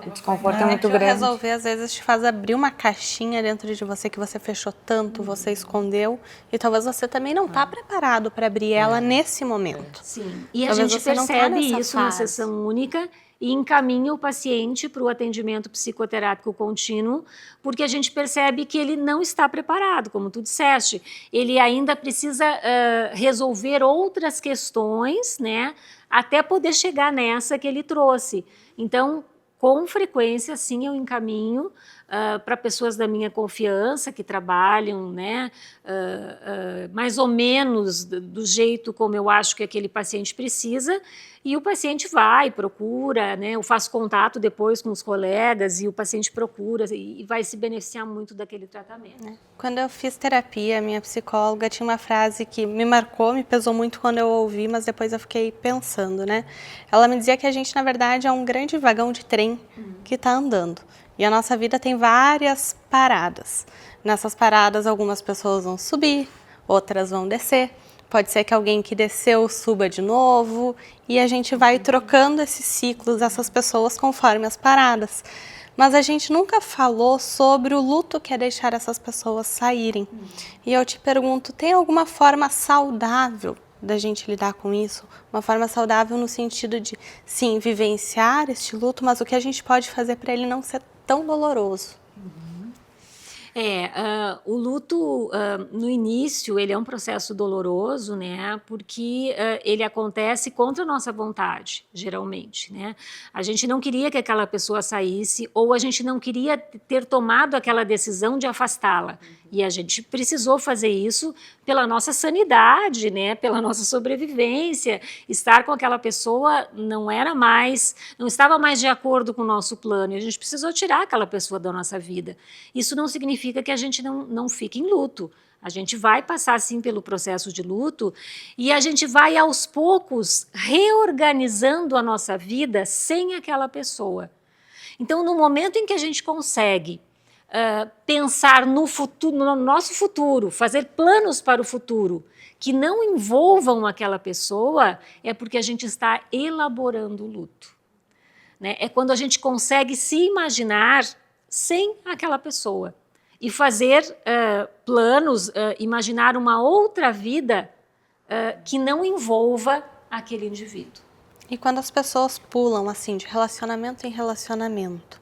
O desconforto é muito grande. Resolver, às vezes, te faz abrir uma caixinha dentro de você que você fechou tanto, você escondeu, e talvez você também não está preparado para abrir ela nesse momento. Sim, e a Talvez gente você não tá percebe nessa isso na fase. sessão única e encaminha o paciente para o atendimento psicoterápico contínuo, porque a gente percebe que ele não está preparado, como tu disseste. Ele ainda precisa resolver outras questões, né, até poder chegar nessa que ele trouxe. Então, com frequência, sim, eu encaminho para pessoas da minha confiança que trabalham, né, mais ou menos do jeito como eu acho que aquele paciente precisa, e o paciente vai, procura, né, eu faço contato depois com os colegas e o paciente procura e vai se beneficiar muito daquele tratamento. Quando eu fiz terapia, minha psicóloga tinha uma frase que me marcou, me pesou muito quando eu ouvi, mas depois eu fiquei pensando, né? Ela me dizia que a gente, na verdade, é um grande vagão de trem que está andando. E a nossa vida tem várias paradas. Nessas paradas, algumas pessoas vão subir, outras vão descer. Pode ser que alguém que desceu suba de novo. E a gente vai trocando esses ciclos dessas pessoas conforme as paradas. Mas a gente nunca falou sobre o luto que é deixar essas pessoas saírem. E eu te pergunto, tem alguma forma saudável da gente lidar com isso? Uma forma saudável no sentido de, sim, vivenciar este luto, mas o que a gente pode fazer para ele não ser tão doloroso? O luto, no início, ele é um processo doloroso, né, porque ele acontece contra a nossa vontade, geralmente, né. A gente não queria que aquela pessoa saísse, ou a gente não queria ter tomado aquela decisão de afastá-la. E a gente precisou fazer isso pela nossa sanidade, né, pela nossa sobrevivência. Estar com aquela pessoa não estava mais de acordo com o nosso plano, e a gente precisou tirar aquela pessoa da nossa vida. Isso não significa que a gente não fique em luto. A gente vai passar, sim, pelo processo de luto e a gente vai, aos poucos, reorganizando a nossa vida sem aquela pessoa. Então, no momento em que a gente consegue pensar no futuro, no nosso futuro, fazer planos para o futuro que não envolvam aquela pessoa, é porque a gente está elaborando o luto, né? É quando a gente consegue se imaginar sem aquela pessoa e fazer planos, imaginar uma outra vida que não envolva aquele indivíduo. E quando as pessoas pulam assim de relacionamento em relacionamento,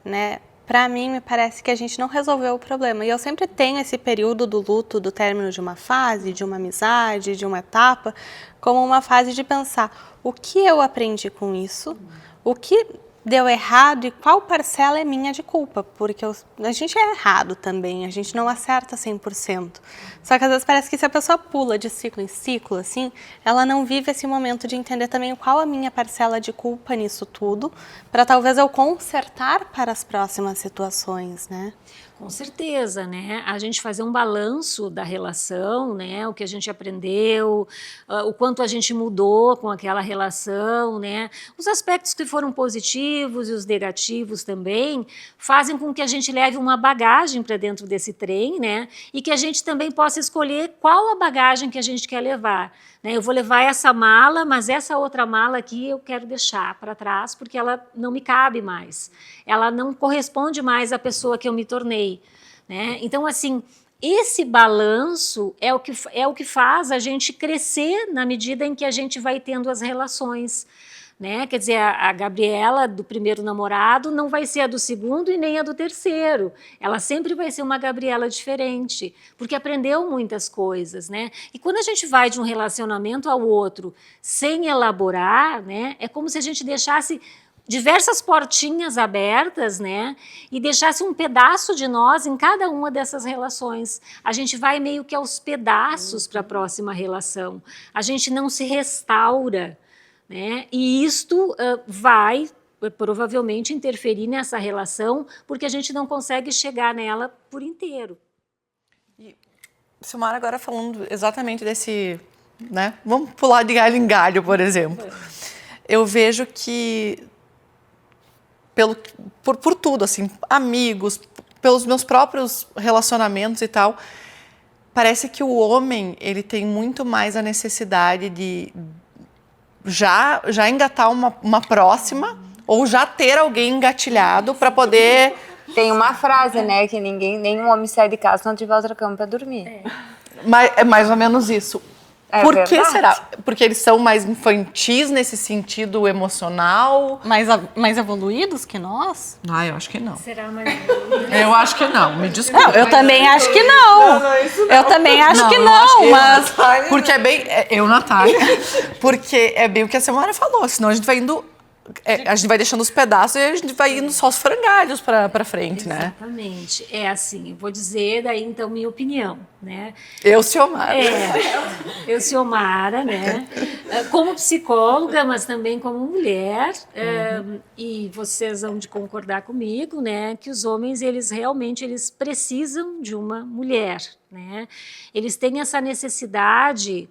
né? Para mim, me parece que a gente não resolveu o problema. E eu sempre tenho esse período do luto, do término de uma fase, de uma amizade, de uma etapa, como uma fase de pensar o que eu aprendi com isso, o que deu errado e qual parcela é minha de culpa, porque a gente é errado também, a gente não acerta 100%. Só que às vezes parece que se a pessoa pula de ciclo em ciclo, assim, ela não vive esse momento de entender também qual a minha parcela de culpa nisso tudo, para talvez eu consertar para as próximas situações, né? Com certeza, né? A gente fazer um balanço da relação, né? O que a gente aprendeu, o quanto a gente mudou com aquela relação, né? Os aspectos que foram positivos e os negativos também fazem com que a gente leve uma bagagem para dentro desse trem, né? E que a gente também possa escolher qual a bagagem que a gente quer levar. Né? Eu vou levar essa mala, mas essa outra mala aqui eu quero deixar para trás porque ela não me cabe mais. Ela não corresponde mais à pessoa que eu me tornei. Né? Então, assim, esse balanço é o que faz a gente crescer na medida em que a gente vai tendo as relações. Né? Quer dizer, a Gabriela do primeiro namorado não vai ser a do segundo e nem a do terceiro. Ela sempre vai ser uma Gabriela diferente, porque aprendeu muitas coisas, né? E quando a gente vai de um relacionamento ao outro sem elaborar, né? É como se a gente deixasse diversas portinhas abertas, né? E deixasse um pedaço de nós em cada uma dessas relações. A gente vai meio que aos pedaços para a próxima relação. A gente não se restaura. Né? E isto vai provavelmente interferir nessa relação porque a gente não consegue chegar nela por inteiro. E Silmara, agora falando exatamente desse, né? Vamos pular de galho em galho, por exemplo. Eu vejo que por tudo, assim, amigos, pelos meus próprios relacionamentos e tal, parece que o homem ele tem muito mais a necessidade de já engatar uma próxima ou já ter alguém engatilhado para poder... Tem uma frase, né, que nenhum homem sai de casa se não tiver outra cama para dormir. É mais ou menos isso. É Por verdade. que será? Porque eles são mais infantis nesse sentido emocional? Mais evoluídos que nós? Ah, eu acho que não. Será mais... Eu acho que não, me desculpa. Não, eu também acho que não. Eu também acho que não, mas... Porque é bem... Eu, Natália. Porque é bem o que a Silmara falou, senão a gente vai indo a gente vai deixando os pedaços e a gente vai indo só os frangalhos para frente, né? Exatamente. É assim, eu vou dizer daí então minha opinião, né? Eu, Ciomara. Eu, Ciomara, né? Como psicóloga, mas também como mulher, e vocês vão de concordar comigo, né? Que os homens, eles realmente precisam de uma mulher, né? Eles têm essa necessidade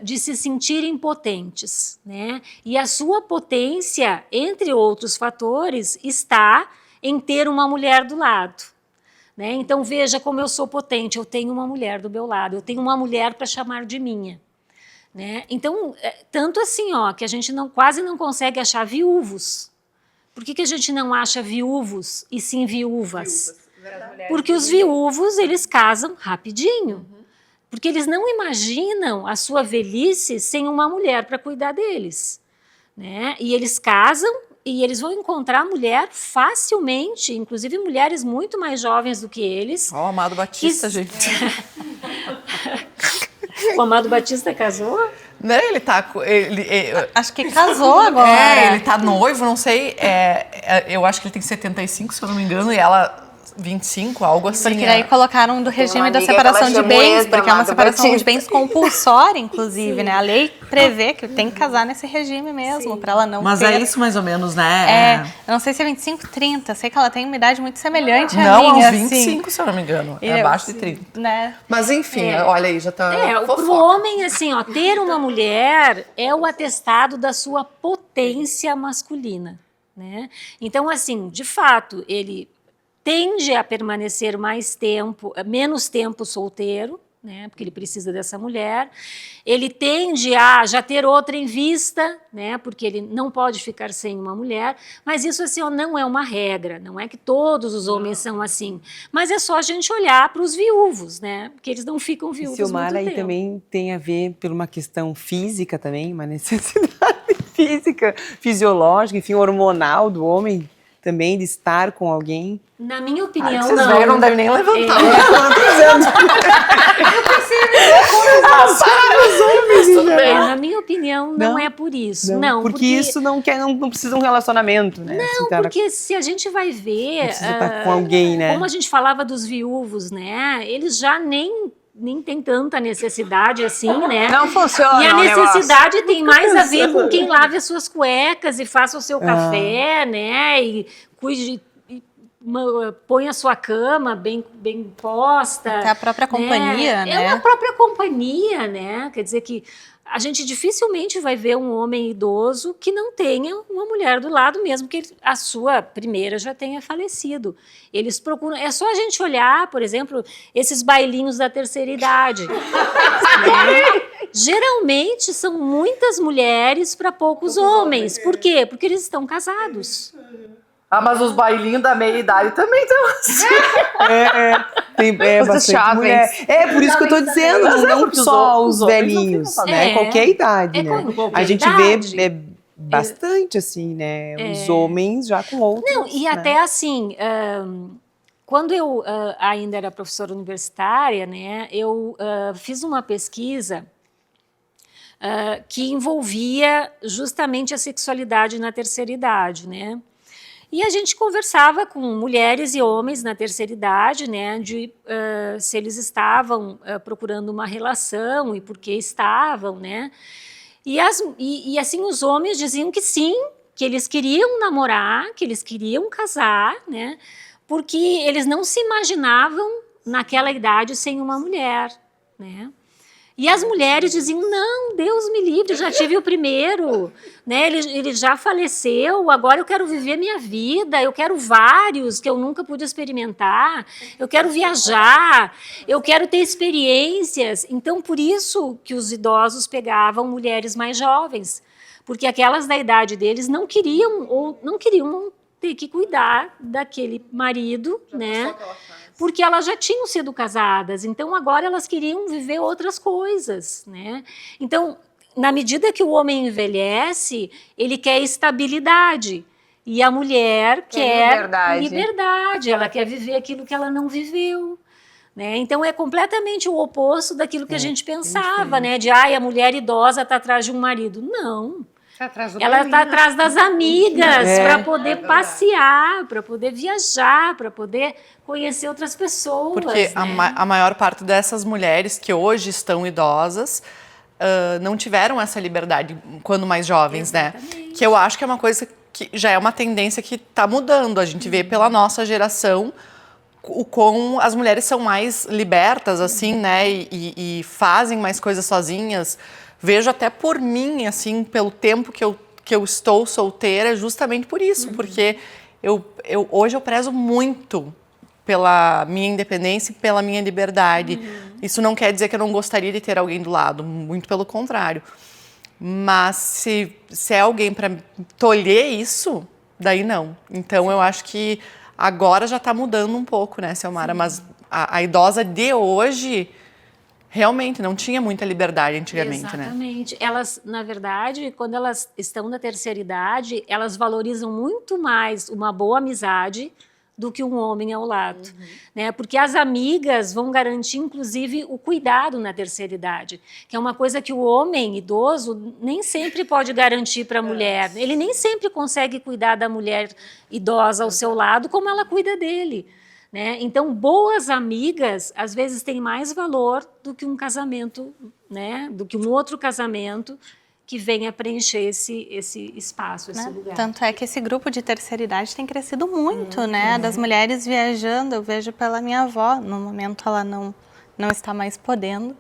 de se sentirem potentes, né? E a sua potência, entre outros fatores, está em ter uma mulher do lado, né? Então veja como eu sou potente, eu tenho uma mulher do meu lado, eu tenho uma mulher para chamar de minha, né? Então, tanto assim, ó, que a gente quase não consegue achar viúvos. Por que a gente não acha viúvos e sim viúvas? Porque os viúvos, eles casam rapidinho. Porque eles não imaginam a sua velhice sem uma mulher para cuidar deles, né? E eles casam e eles vão encontrar mulher facilmente, inclusive mulheres muito mais jovens do que eles. Ó, o Amado Batista, gente. O Amado Batista casou? Né? Ele tá... Acho que casou agora. Ele tá noivo, não sei. Eu acho que ele tem 75, se eu não me engano, e ela... 25, algo assim. Porque daí colocaram do regime da separação de bens, porque é uma separação de bens compulsória, inclusive, né? A lei prevê que tem que casar nesse regime mesmo, para ela não Mas ter... é isso mais ou menos, né? Eu não sei se é 25, 30, sei que ela tem uma idade muito semelhante não, à minha, uns 25, se eu não me engano. É abaixo de 30. Né? Mas enfim, olha aí, já tá Pro homem, assim, ó, ter uma mulher é o atestado da sua potência masculina, né? Então, assim, de fato, ele tende a permanecer menos tempo solteiro, né, porque ele precisa dessa mulher. Ele tende a já ter outra em vista, né, porque ele não pode ficar sem uma mulher. Mas isso, assim, ó, não é uma regra, não é que todos os homens são assim. Mas é só a gente olhar para os viúvos, né, porque eles não ficam viúvos muito Ciomara, aí tempo. também tem a ver por uma questão física também, uma necessidade física, fisiológica, enfim, hormonal do homem também, de estar com alguém. Na minha opinião, vocês não. veem, não deve nem levantar. Na minha opinião, não é por isso. Não, porque isso não precisa de um relacionamento, né? Não, assim, porque se a gente vai ver... precisa estar com alguém, né? Como a gente falava dos viúvos, né? Eles já nem tem tanta necessidade assim, né? Não funciona. E a necessidade tem mais a ver com quem lave as suas cuecas e faça o seu café, né? E cuide... põe a sua cama bem posta. Até a própria companhia, né? É uma própria companhia, né? Quer dizer que a gente dificilmente vai ver um homem idoso que não tenha uma mulher do lado, mesmo que a sua primeira já tenha falecido. Eles procuram... É só a gente olhar, por exemplo, esses bailinhos da terceira idade. Né? Geralmente são muitas mulheres para poucos homens. Por quê? Porque eles estão casados. Ah, mas os bailinhos da meia-idade também estão assim. Tem bastante mulher. Por isso que eu tô dizendo, não só os velhinhos, né? Qualquer idade, né? A gente vê bastante, assim, né? Os homens já com outros. Não, e até assim, quando eu ainda era professora universitária, né? Eu fiz uma pesquisa que envolvia justamente a sexualidade na terceira idade, né? E a gente conversava com mulheres e homens na terceira idade, né, de se eles estavam procurando uma relação e por que estavam, né. E assim, os homens diziam que sim, que eles queriam namorar, que eles queriam casar, né, porque eles não se imaginavam naquela idade sem uma mulher, né. E as mulheres diziam, não, Deus me livre, já tive o primeiro, né? Ele já faleceu, agora eu quero viver minha vida, eu quero vários que eu nunca pude experimentar, eu quero viajar, eu quero ter experiências. Então, por isso que os idosos pegavam mulheres mais jovens, porque aquelas da idade deles não queriam ter que cuidar daquele marido, né? Porque elas já tinham sido casadas, então agora elas queriam viver outras coisas, né? Então, na medida que o homem envelhece, ele quer estabilidade e a mulher quer liberdade, ela quer viver aquilo que ela não viveu, né? Então é completamente o oposto daquilo que a gente pensava, né? De a mulher idosa está atrás de um marido. Não. Tá atrás do Ela está bailino. atrás das amigas É. para poder passear, para poder viajar, para poder conhecer outras pessoas. Porque né? a maior parte dessas mulheres que hoje estão idosas não tiveram essa liberdade quando mais jovens, né? Que eu acho que é uma coisa que já é uma tendência que está mudando. A gente vê pela nossa geração o como as mulheres são mais libertas, assim, né? E fazem mais coisas sozinhas. Vejo até por mim, assim, pelo tempo que eu estou solteira, justamente por isso. Porque hoje eu prezo muito pela minha independência e pela minha liberdade. Isso não quer dizer que eu não gostaria de ter alguém do lado, muito pelo contrário. Mas se é alguém para tolher isso, daí não. Então eu acho que agora já está mudando um pouco, né, Selmara? Mas a idosa de hoje realmente não tinha muita liberdade antigamente, né? Exatamente. Elas, na verdade, quando elas estão na terceira idade, elas valorizam muito mais uma boa amizade do que um homem ao lado, né? Porque as amigas vão garantir, inclusive, o cuidado na terceira idade, que é uma coisa que o homem idoso nem sempre pode garantir para a mulher. Ele nem sempre consegue cuidar da mulher idosa ao seu lado como ela cuida dele. Né? Então, boas amigas, às vezes, têm mais valor do que um casamento, né? Do que um outro casamento que venha preencher esse espaço, esse lugar. Tanto é que esse grupo de terceira idade tem crescido muito, né? Das mulheres viajando, eu vejo pela minha avó, no momento ela não está mais podendo,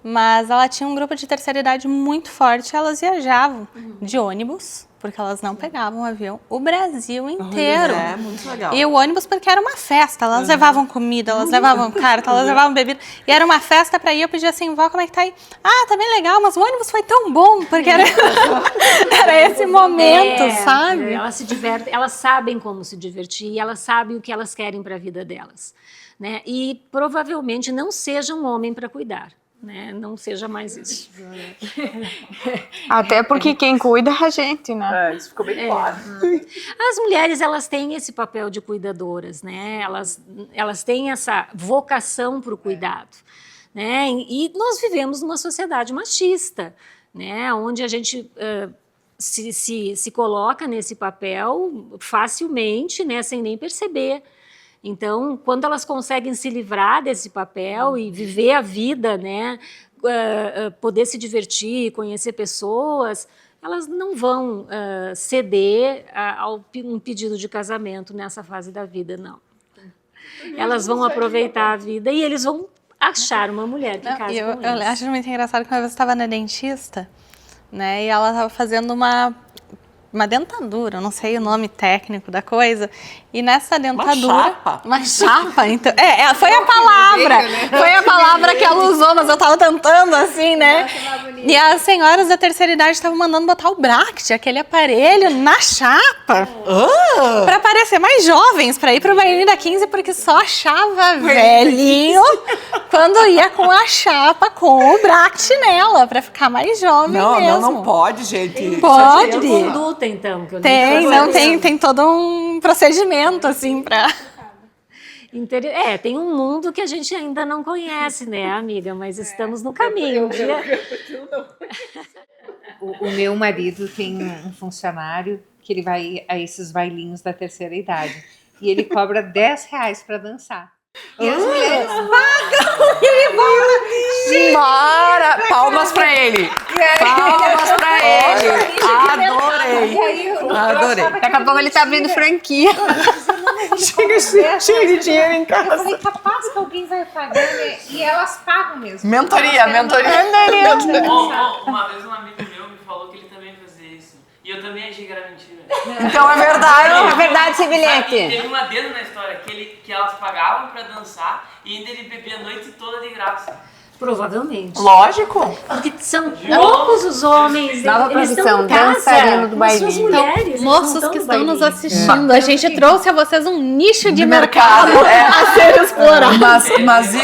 mas ela tinha um grupo de terceira idade muito forte, elas viajavam de ônibus, porque elas não pegavam avião, o Brasil inteiro. É, muito legal. E o ônibus porque era uma festa, elas levavam comida, elas levavam carta, elas levavam bebida, e era uma festa para ir, eu pedia assim, vó, como é que tá aí? Ah, tá bem legal, mas o ônibus foi tão bom, porque era, era esse momento, sabe? Elas se divertem, elas sabem como se divertir, elas sabem o que elas querem para a vida delas, né? E provavelmente não seja um homem para cuidar. Né? Não seja mais isso. Até porque quem cuida é a gente, né? Isso ficou bem claro. As mulheres, elas têm esse papel de cuidadoras, né? Elas têm essa vocação para o cuidado, né? E nós vivemos numa sociedade machista, né? Onde a gente se coloca nesse papel facilmente, né? Sem nem perceber. Então, quando elas conseguem se livrar desse papel e viver a vida, né, poder se divertir, conhecer pessoas, elas não vão ceder a um pedido de casamento nessa fase da vida, não. Elas vão aproveitar a vida e eles vão achar uma mulher que case com eles. Eu acho muito engraçado que uma vez eu estava na dentista, né, e ela estava fazendo uma dentadura, não sei o nome técnico da coisa, e nessa dentadura... Uma chapa, então. Foi a palavra, foi a palavra que ela usou, mas eu tava tentando assim, né? E as senhoras da terceira idade estavam mandando botar o Bract, aquele aparelho, na chapa, pra parecer mais jovens, pra ir pro bailinho da 15, porque só achava velhinho quando ia com a chapa, com o Bract nela, pra ficar mais jovem mesmo. Não pode, gente. Pode. Conduta, então. Que eu Tem todo um procedimento, assim, pra... Tem um mundo que a gente ainda não conhece, né, amiga? Mas estamos no caminho. O meu marido tem um funcionário que ele vai a esses bailinhos da terceira idade. E ele cobra R$10 para dançar. E as mulheres pagam e ele vai. Palmas pra ele! Palmas pra ele! Adorei! Daqui a pouco ele tá abrindo franquia. Chega de dinheiro em Eu casa. falei, capaz que alguém vai pagar, né? E elas pagam mesmo. Mentoria. Uma vez um amigo meu me falou que ele também fazia isso. E eu também achei que era mentira. Então é verdade. É verdade, Sabe, Sibilete. teve uma dedo na história que elas pagavam pra dançar e ainda ele bebia a noite toda de graça. Provavelmente. Lógico. Porque são poucos os homens. Nova eles profissão, estão em casa dançarino do com as suas bailinho. mulheres. Moços que estão nos assistindo, a gente trouxe a vocês um nicho de mercado É. a ser explorado. Mas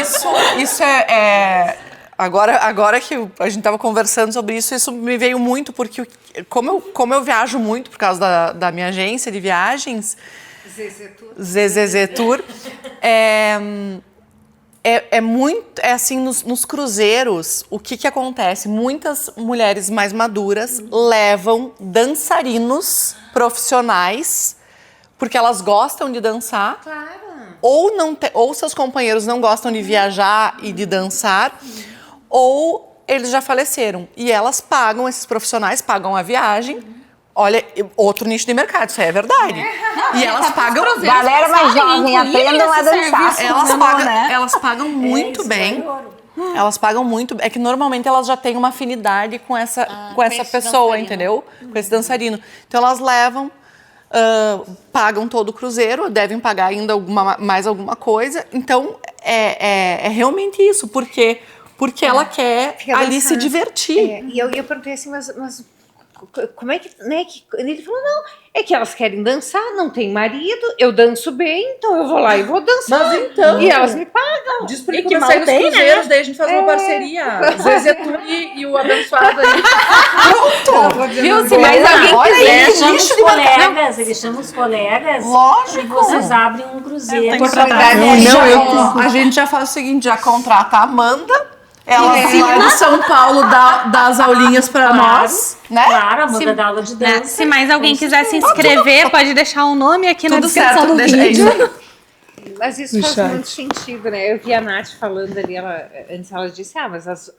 isso é agora que a gente estava conversando sobre isso me veio muito, porque como eu viajo muito por causa da minha agência de viagens, ZZZ Tour, é muito, assim, nos cruzeiros, o que acontece? Muitas mulheres mais maduras levam dançarinos profissionais, porque elas gostam de dançar, ou seus companheiros não gostam de viajar e de dançar, ou eles já faleceram. E elas pagam, esses profissionais pagam a viagem. Olha, outro nicho de mercado, isso aí é verdade. E elas pagam... Galera mais jovem, aprendam a dançar. Elas pagam muito bem. Elas pagam muito bem. É que normalmente elas já têm uma afinidade com essa pessoa, entendeu? Com esse dançarino. Então elas levam, pagam todo o cruzeiro, devem pagar ainda mais alguma coisa. Então é realmente isso, porque ela quer ali se divertir. E eu perguntei assim, mas como é que, né, ele falou, não, é que elas querem dançar, não tem marido, eu danço bem, então eu vou lá e vou dançar. Mas então... E elas me pagam. Diz pra ele começar a ir nos cruzeiros, daí a gente faz uma parceria. Zezé Tuni e o abençoado aí. Pronto! Viu? Se mais alguém Ele chama os colegas, ele chama os colegas. Lógico. E vocês abrem um cruzeiro. A gente já faz o seguinte, já contrata a Amanda. Ela vem lá de São Paulo dá as aulinhas pra nós, né? Claro, a Amanda dá aula de dança. Se mais alguém quiser se inscrever, pode deixar o nome aqui na Tudo descrição certo, do deixa vídeo. Mas isso faz muito sentido, né? Eu vi a Nath falando ali, antes ela disse, mas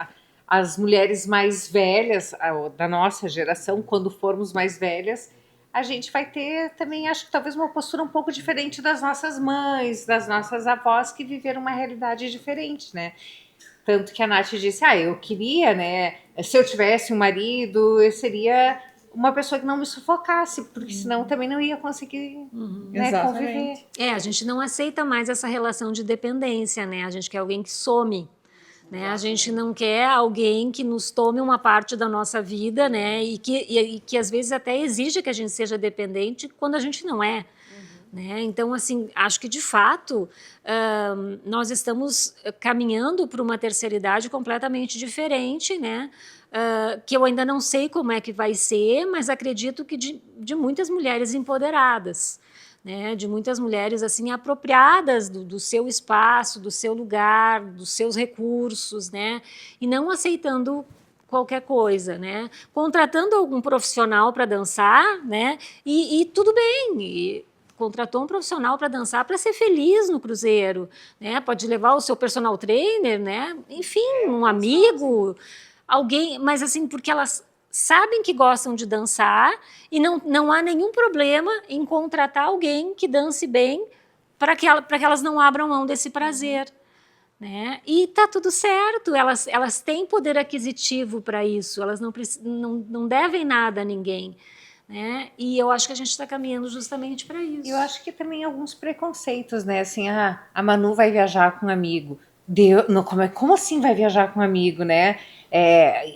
as mulheres mais velhas, da nossa geração, quando formos mais velhas, a gente vai ter também, acho que talvez uma postura um pouco diferente das nossas mães, das nossas avós, que viveram uma realidade diferente, né? Tanto que a Nath disse, eu queria, né, se eu tivesse um marido, eu seria uma pessoa que não me sufocasse, porque senão também não ia conseguir conviver. A gente não aceita mais essa relação de dependência, né? A gente quer alguém que some, né? A gente não quer alguém que nos tome uma parte da nossa vida, né? E que às vezes até exige que a gente seja dependente quando a gente não é. Né? Então, assim, acho que de fato nós estamos caminhando para uma terceira idade completamente diferente, né? Que eu ainda não sei como é que vai ser, mas acredito que de muitas mulheres empoderadas, né? De muitas mulheres assim apropriadas do seu espaço, do seu lugar, dos seus recursos, né? E não aceitando qualquer coisa, né? Contratando algum profissional para dançar, né? E tudo bem. Contratou um profissional para dançar, para ser feliz no cruzeiro, né? Pode levar o seu personal trainer, né? Enfim, um amigo, alguém, mas assim, porque elas sabem que gostam de dançar e não há nenhum problema em contratar alguém que dance bem para que elas não abram mão desse prazer. Né? E tá tudo certo, elas têm poder aquisitivo para isso, elas não devem nada a ninguém. Né? E eu acho que a gente está caminhando justamente para isso. Eu acho que também alguns preconceitos, né? Assim, a Manu vai viajar com um amigo. Como assim vai viajar com um amigo, né?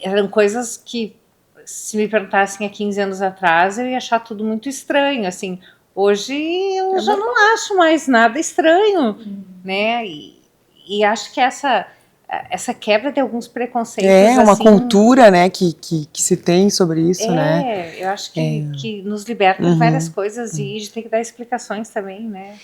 Eram coisas que, se me perguntassem há 15 anos atrás, eu ia achar tudo muito estranho. Assim, hoje eu já não acho mais nada estranho, né? E acho que essa quebra de alguns preconceitos. Uma assim, cultura, né, que se tem sobre isso, né? Eu acho que nos liberta de várias coisas e a gente tem que dar explicações também, né?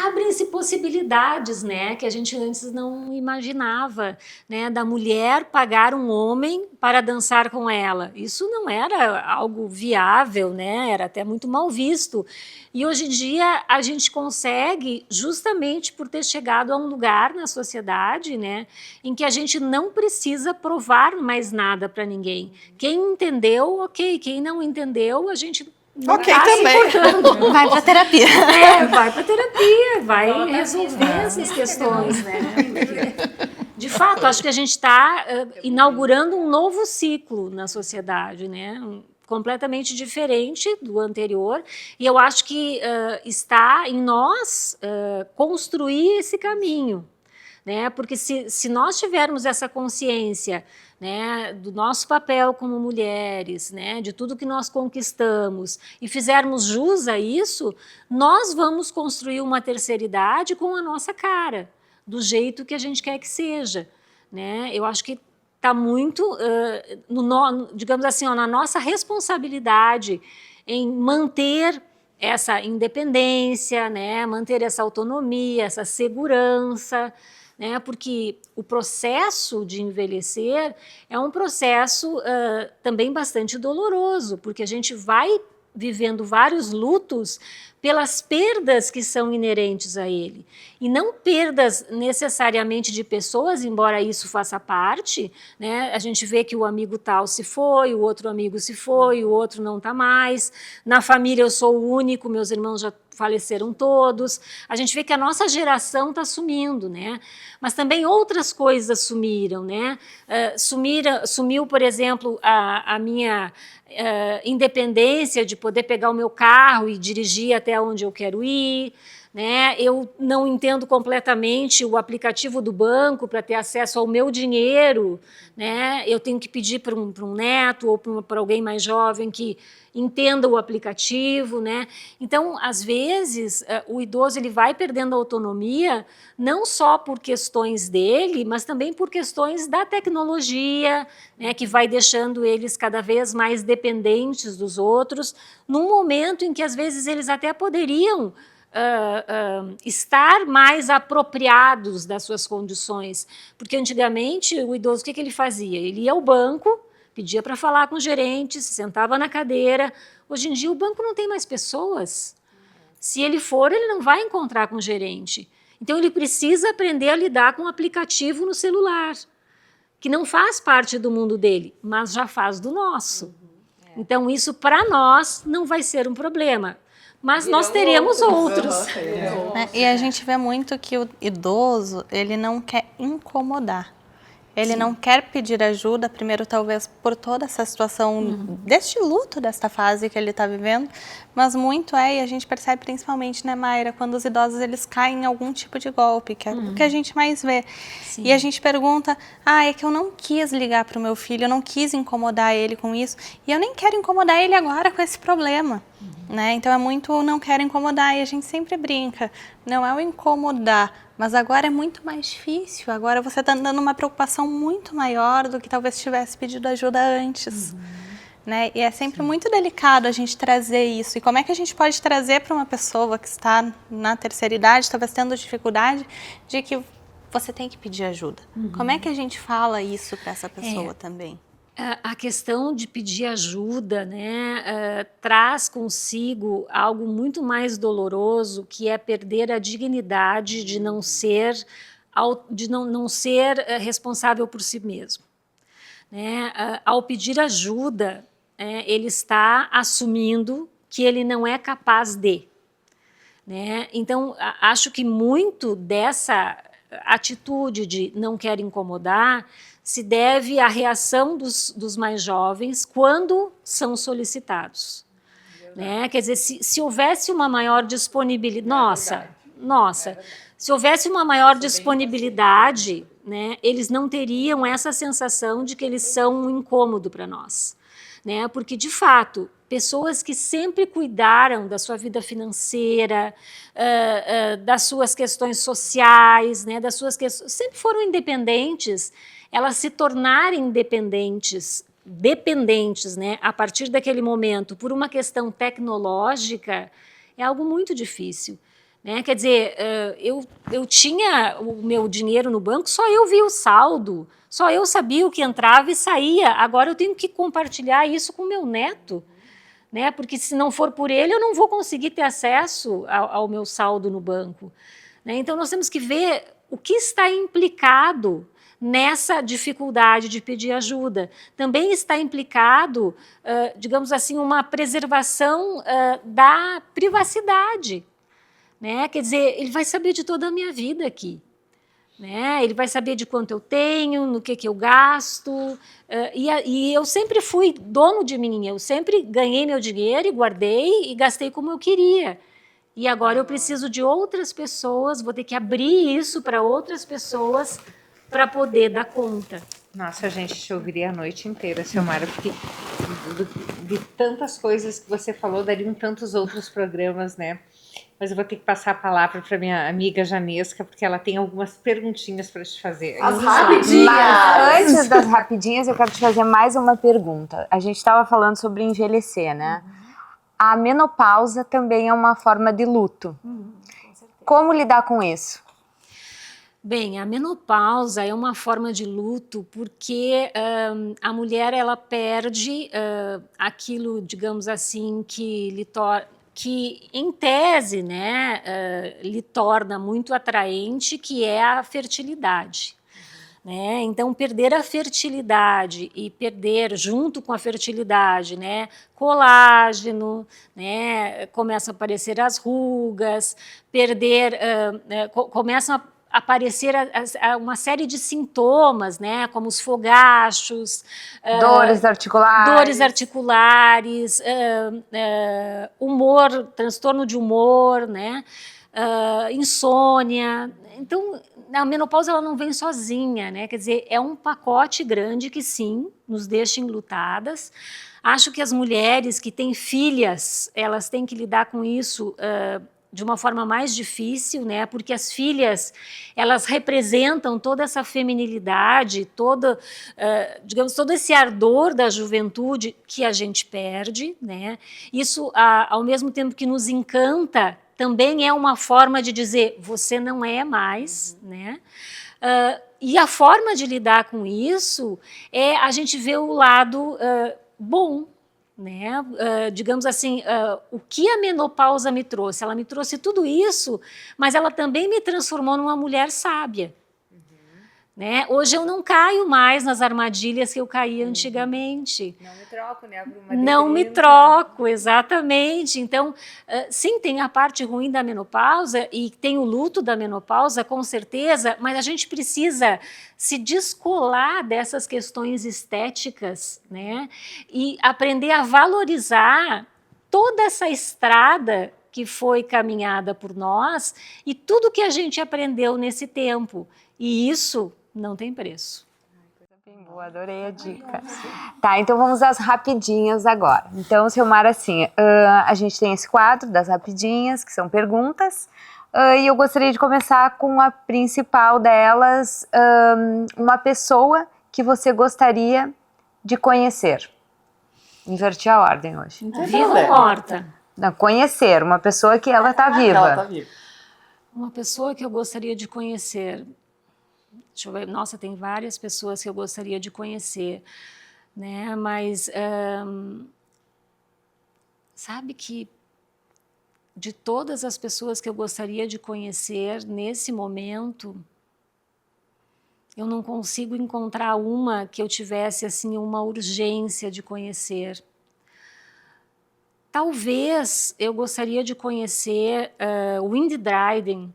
Abrem-se possibilidades, né, que a gente antes não imaginava, né, da mulher pagar um homem para dançar com ela. Isso não era algo viável, né, era até muito mal visto. E hoje em dia a gente consegue, justamente por ter chegado a um lugar na sociedade, né, em que a gente não precisa provar mais nada para ninguém. Quem entendeu, ok. Quem não entendeu, a gente não tá também. Vai pra terapia. Vai pra terapia, vai resolver essas questões, né? De fato, acho que a gente está inaugurando um novo ciclo na sociedade, né? Completamente diferente do anterior, e eu acho que está em nós construir esse caminho, né? Porque se nós tivermos essa consciência, né, do nosso papel como mulheres, né, de tudo que nós conquistamos, e fizermos jus a isso, nós vamos construir uma terceira idade com a nossa cara, do jeito que a gente quer que seja, né? Eu acho que está muito, digamos assim, na nossa responsabilidade em manter essa independência, né, manter essa autonomia, essa segurança, né? Porque o processo de envelhecer é um processo também bastante doloroso, porque a gente vai vivendo vários lutos pelas perdas que são inerentes a ele. E não perdas necessariamente de pessoas, embora isso faça parte, né? A gente vê que o amigo tal se foi, o outro amigo se foi, o outro não está mais. Na família eu sou o único, meus irmãos já faleceram todos. A gente vê que a nossa geração está sumindo, né? Mas também outras coisas sumiram, né? Sumiu, por exemplo, a minha independência de poder pegar o meu carro e dirigir até onde eu quero ir, né? Eu não entendo completamente o aplicativo do banco para ter acesso ao meu dinheiro, né? Eu tenho que pedir para um neto ou para alguém mais jovem que entenda o aplicativo, né? Então, às vezes, o idoso ele vai perdendo autonomia não só por questões dele, mas também por questões da tecnologia, né, que vai deixando eles cada vez mais dependentes dos outros, num momento em que às vezes eles até poderiam estar mais apropriados das suas condições, porque antigamente o idoso, o que ele fazia? Ele ia ao banco, pedia para falar com o gerente, se sentava na cadeira. Hoje em dia o banco não tem mais pessoas. Se ele for, ele não vai encontrar com o gerente. Então ele precisa aprender a lidar com o aplicativo no celular, que não faz parte do mundo dele, mas já faz do nosso. Então isso para nós não vai ser um problema. Mas nós teremos outros. E a gente vê muito que o idoso, ele não quer incomodar. Ele não quer pedir ajuda, primeiro talvez por toda essa situação deste luto, desta fase que ele está vivendo, mas muito e a gente percebe principalmente, né, Mayra, quando os idosos eles caem em algum tipo de golpe, que é o que a gente mais vê. Sim. E a gente pergunta, é que eu não quis ligar para o meu filho, eu não quis incomodar ele com isso, e eu nem quero incomodar ele agora com esse problema. Né? Então é muito não quero incomodar, e a gente sempre brinca, não é o incomodar, mas agora é muito mais difícil, agora você está dando uma preocupação muito maior do que talvez tivesse pedido ajuda antes. Né? E é sempre muito delicado a gente trazer isso. E como é que a gente pode trazer para uma pessoa que está na terceira idade, talvez tendo dificuldade, de que você tem que pedir ajuda? Como é que a gente fala isso para essa pessoa também? A questão de pedir ajuda, né, traz consigo algo muito mais doloroso, que é perder a dignidade de não ser, responsável por si mesmo. Né? Ao pedir ajuda, ele está assumindo que ele não é capaz de. Né? Então, acho que muito dessa atitude de não quero incomodar se deve à reação dos mais jovens quando são solicitados. Né? Quer dizer, se houvesse uma maior disponibilidade, se houvesse uma maior disponibilidade, né, eles não teriam essa sensação de que eles são um incômodo para nós. Né? Porque, de fato, pessoas que sempre cuidaram da sua vida financeira, das suas questões sociais, né, sempre foram independentes, elas se tornarem dependentes, né, a partir daquele momento, por uma questão tecnológica, é algo muito difícil. Né? Quer dizer, eu tinha o meu dinheiro no banco, só eu via o saldo, só eu sabia o que entrava e saía. Agora eu tenho que compartilhar isso com o meu neto, né? Porque se não for por ele, eu não vou conseguir ter acesso ao meu saldo no banco. Né? Então nós temos que ver o que está implicado nessa dificuldade de pedir ajuda. Também está implicado, digamos assim, uma preservação da privacidade. Né? Quer dizer, ele vai saber de toda a minha vida aqui. Né? Ele vai saber de quanto eu tenho, no que eu gasto. E eu sempre fui dono de mim. Eu sempre ganhei meu dinheiro e guardei e gastei como eu queria. E agora eu preciso de outras pessoas, vou ter que abrir isso para outras pessoas para poder dar conta. Nossa, a gente te ouviria a noite inteira, Silmara, porque de tantas coisas que você falou, dariam tantos outros programas, né? Mas eu vou ter que passar a palavra para minha amiga Janesca, porque ela tem algumas perguntinhas para te fazer. As rapidinhas! Mas antes das rapidinhas, eu quero te fazer mais uma pergunta. A gente estava falando sobre envelhecer, né? A menopausa também é uma forma de luto. Como lidar com isso? Bem, a menopausa é uma forma de luto porque a mulher ela perde aquilo, digamos assim, que em tese, né, lhe torna muito atraente, que é a fertilidade. Né? Então, perder a fertilidade e perder, junto com a fertilidade, né, colágeno, né, começam a aparecer as rugas, começam a aparecer uma série de sintomas, né, como os fogachos, dores articulares, humor, transtorno de humor, né, insônia. Então, a menopausa ela não vem sozinha, né? Quer dizer, é um pacote grande que sim, nos deixa enlutadas. Acho que as mulheres que têm filhas, elas têm que lidar com isso de uma forma mais difícil, né? Porque as filhas, elas representam toda essa feminilidade, digamos, todo esse ardor da juventude que a gente perde, né? Isso, ao mesmo tempo que nos encanta, também é uma forma de dizer, você não é mais, né? E a forma de lidar com isso é a gente ver o lado bom, né? Digamos assim, o que a menopausa me trouxe? Ela me trouxe tudo isso, mas ela também me transformou numa mulher sábia. Né? Hoje eu não caio mais nas armadilhas que eu caía antigamente. Não me troco, né? Por uma Não me troco, exatamente. Então, sim, tem a parte ruim da menopausa e tem o luto da menopausa, com certeza, mas a gente precisa se descolar dessas questões estéticas, né? E aprender a valorizar toda essa estrada que foi caminhada por nós e tudo que a gente aprendeu nesse tempo. E isso não tem preço. Bem boa, adorei a dica. Tá, então vamos às rapidinhas agora. Então, Silmara, assim, a gente tem esse quadro das rapidinhas, que são perguntas, e eu gostaria de começar com a principal delas, uma pessoa que você gostaria de conhecer. Inverti a ordem hoje. Viva ou morta? Não, conhecer, uma pessoa que ela tá viva. Ela tá viva. Uma pessoa que eu gostaria de conhecer. Deixa eu ver, nossa, tem várias pessoas que eu gostaria de conhecer, né? Mas sabe que de todas as pessoas que eu gostaria de conhecer nesse momento, eu não consigo encontrar uma que eu tivesse assim uma urgência de conhecer. Talvez eu gostaria de conhecer o Indy Dryden,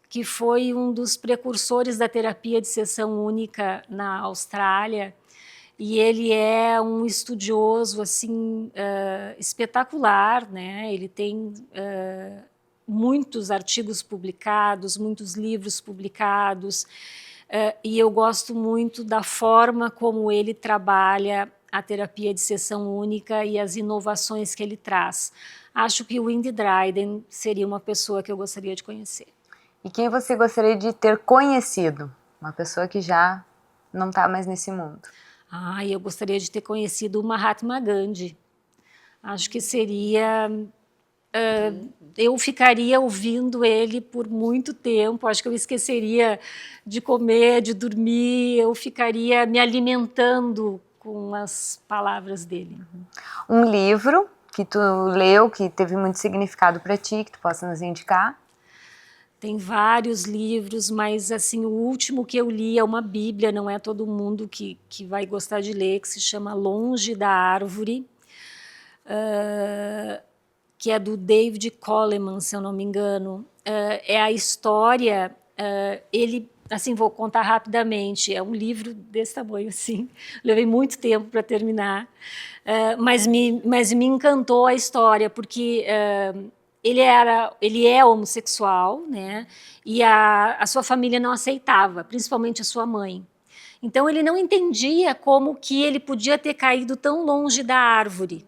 que foi um dos precursores da terapia de sessão única na Austrália, e ele é um estudioso assim espetacular, né? Ele tem muitos artigos publicados, muitos livros publicados, e eu gosto muito da forma como ele trabalha a terapia de sessão única e as inovações que ele traz. Acho que o Indy Dryden seria uma pessoa que eu gostaria de conhecer. E quem você gostaria de ter conhecido? Uma pessoa que já não está mais nesse mundo. Eu gostaria de ter conhecido o Mahatma Gandhi. Acho que seria... eu ficaria ouvindo ele por muito tempo, acho que eu esqueceria de comer, de dormir, eu ficaria me alimentando com as palavras dele. Um livro que tu leu, que teve muito significado para ti, que tu possa nos indicar? Tem vários livros, mas assim, o último que eu li é uma bíblia, não é todo mundo que vai gostar de ler, que se chama Longe da Árvore, que é do David Coleman, se eu não me engano. É a história, ele, assim, vou contar rapidamente, é um livro desse tamanho, assim, levei muito tempo para terminar, mas me encantou a história, porque... Ele é homossexual, né? E a sua família não aceitava, principalmente a sua mãe. Então ele não entendia como que ele podia ter caído tão longe da árvore,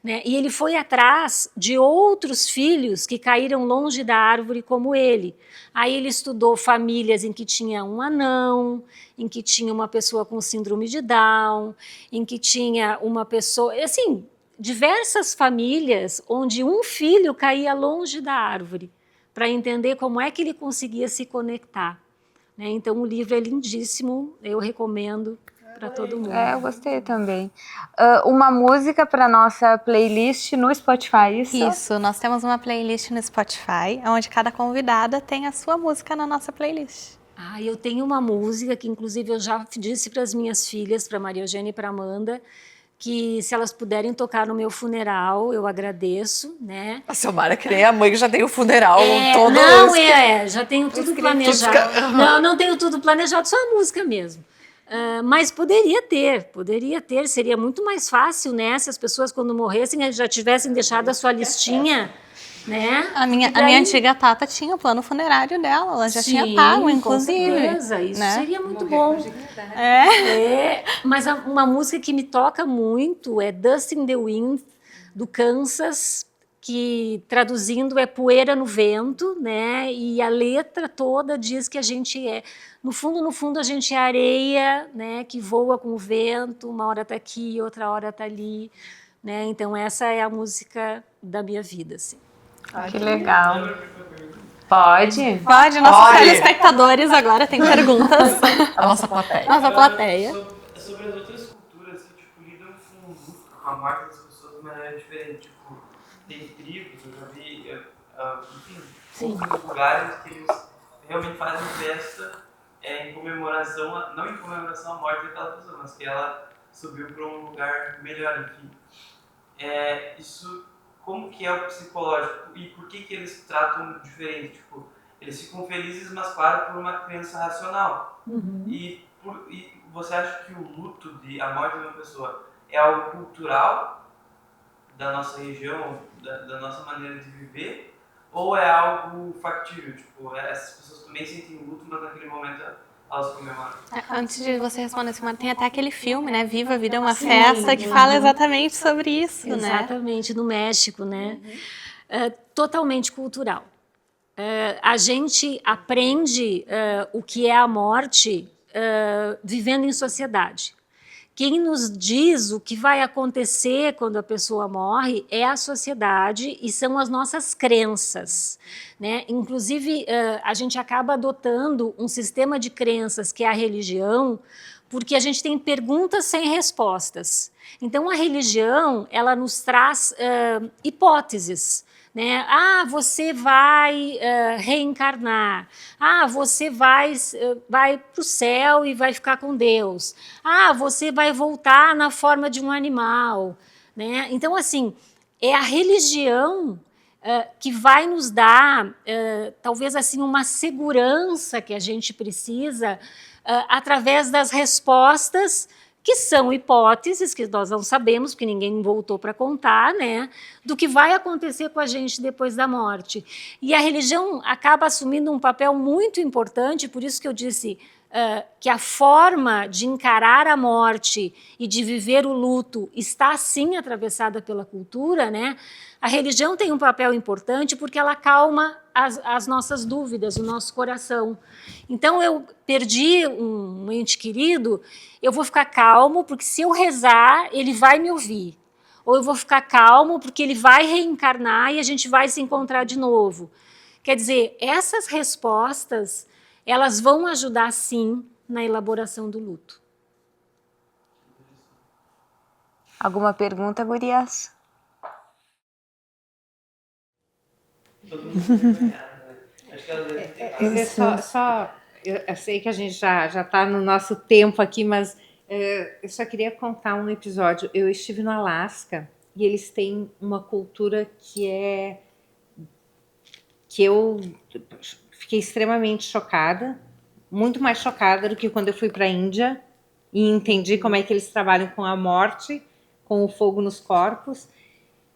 né? E ele foi atrás de outros filhos que caíram longe da árvore como ele. Aí ele estudou famílias em que tinha um anão, em que tinha uma pessoa com síndrome de Down, em que tinha uma pessoa... assim, diversas famílias onde um filho caía longe da árvore, para entender como é que ele conseguia se conectar. né? Então o livro é lindíssimo, eu recomendo para todo mundo. Eu gostei também. Uma música para nossa playlist no Spotify, isso? Isso, nós temos uma playlist no Spotify, onde cada convidada tem a sua música na nossa playlist. Eu tenho uma música que, inclusive, eu já disse para as minhas filhas, para Maria Eugênia e para Amanda, que se elas puderem tocar no meu funeral, eu agradeço, né? A Ciomara, que nem a mãe que já tem o funeral todo. Não, já tenho tudo planejado. Não tenho tudo planejado, só a música mesmo. Mas poderia ter, seria muito mais fácil, né? Se as pessoas, quando morressem, já tivessem deixado a sua listinha, né? A minha antiga tata tinha o plano funerário dela, ela já tinha pago, inclusive. Com certeza, isso né? seria muito bom. Mas uma música que me toca muito é Dust in the Wind, do Kansas, que traduzindo é Poeira no Vento, né? E a letra toda diz que a gente no fundo a gente é areia, né? Que voa com o vento, uma hora tá aqui, outra hora tá ali, né? Então essa é a música da minha vida, assim. Que legal. Pode? Pode, nossos telespectadores agora têm perguntas. A nossa plateia. Nossa plateia. Sobre as outras culturas que tipo, lidam com a morte das pessoas de maneira diferente. Tipo, tem tribos, eu já vi, enfim, poucos lugares que eles realmente fazem festa em comemoração, não em comemoração à morte daquela pessoa, mas que ela subiu para um lugar melhor, enfim. Isso, como que é o psicológico e por que eles tratam diferente? Tipo, eles ficam felizes, mas claro, por uma crença racional. E você acha que o luto, a morte de uma pessoa, é algo cultural da nossa região, da nossa maneira de viver, ou é algo factível? Tipo, essas pessoas também sentem luto, mas naquele momento elas comemoram. Antes de você responder, Simone, tem até aquele filme, né? Viva a Vida é uma Festa, que fala exatamente sobre isso, né? Exatamente, no México, né? Totalmente cultural. A gente aprende o que é a morte vivendo em sociedade. Quem nos diz o que vai acontecer quando a pessoa morre é a sociedade e são as nossas crenças, né? Inclusive, a gente acaba adotando um sistema de crenças que é a religião, porque a gente tem perguntas sem respostas. Então, a religião, ela nos traz hipóteses, né? Você vai reencarnar. Você vai para o céu e vai ficar com Deus. Você vai voltar na forma de um animal, né? Então, assim, é a religião que vai nos dar, talvez assim, uma segurança que a gente precisa através das respostas que são hipóteses que nós não sabemos, porque ninguém voltou para contar, né, do que vai acontecer com a gente depois da morte. E a religião acaba assumindo um papel muito importante, por isso que eu disse que a forma de encarar a morte e de viver o luto está, sim, atravessada pela cultura, né? A religião tem um papel importante porque ela acalma as nossas dúvidas, o nosso coração. Então, eu perdi um ente querido, eu vou ficar calmo, porque se eu rezar, ele vai me ouvir. Ou eu vou ficar calmo, porque ele vai reencarnar e a gente vai se encontrar de novo. Quer dizer, essas respostas, elas vão ajudar, sim, na elaboração do luto. Alguma pergunta, gurias? Eu sei que a gente já está no nosso tempo aqui, mas eu só queria contar um episódio. Eu estive no Alasca e eles têm uma cultura que eu fiquei extremamente chocada, muito mais chocada do que quando eu fui para a Índia e entendi como é que eles trabalham com a morte, com o fogo nos corpos,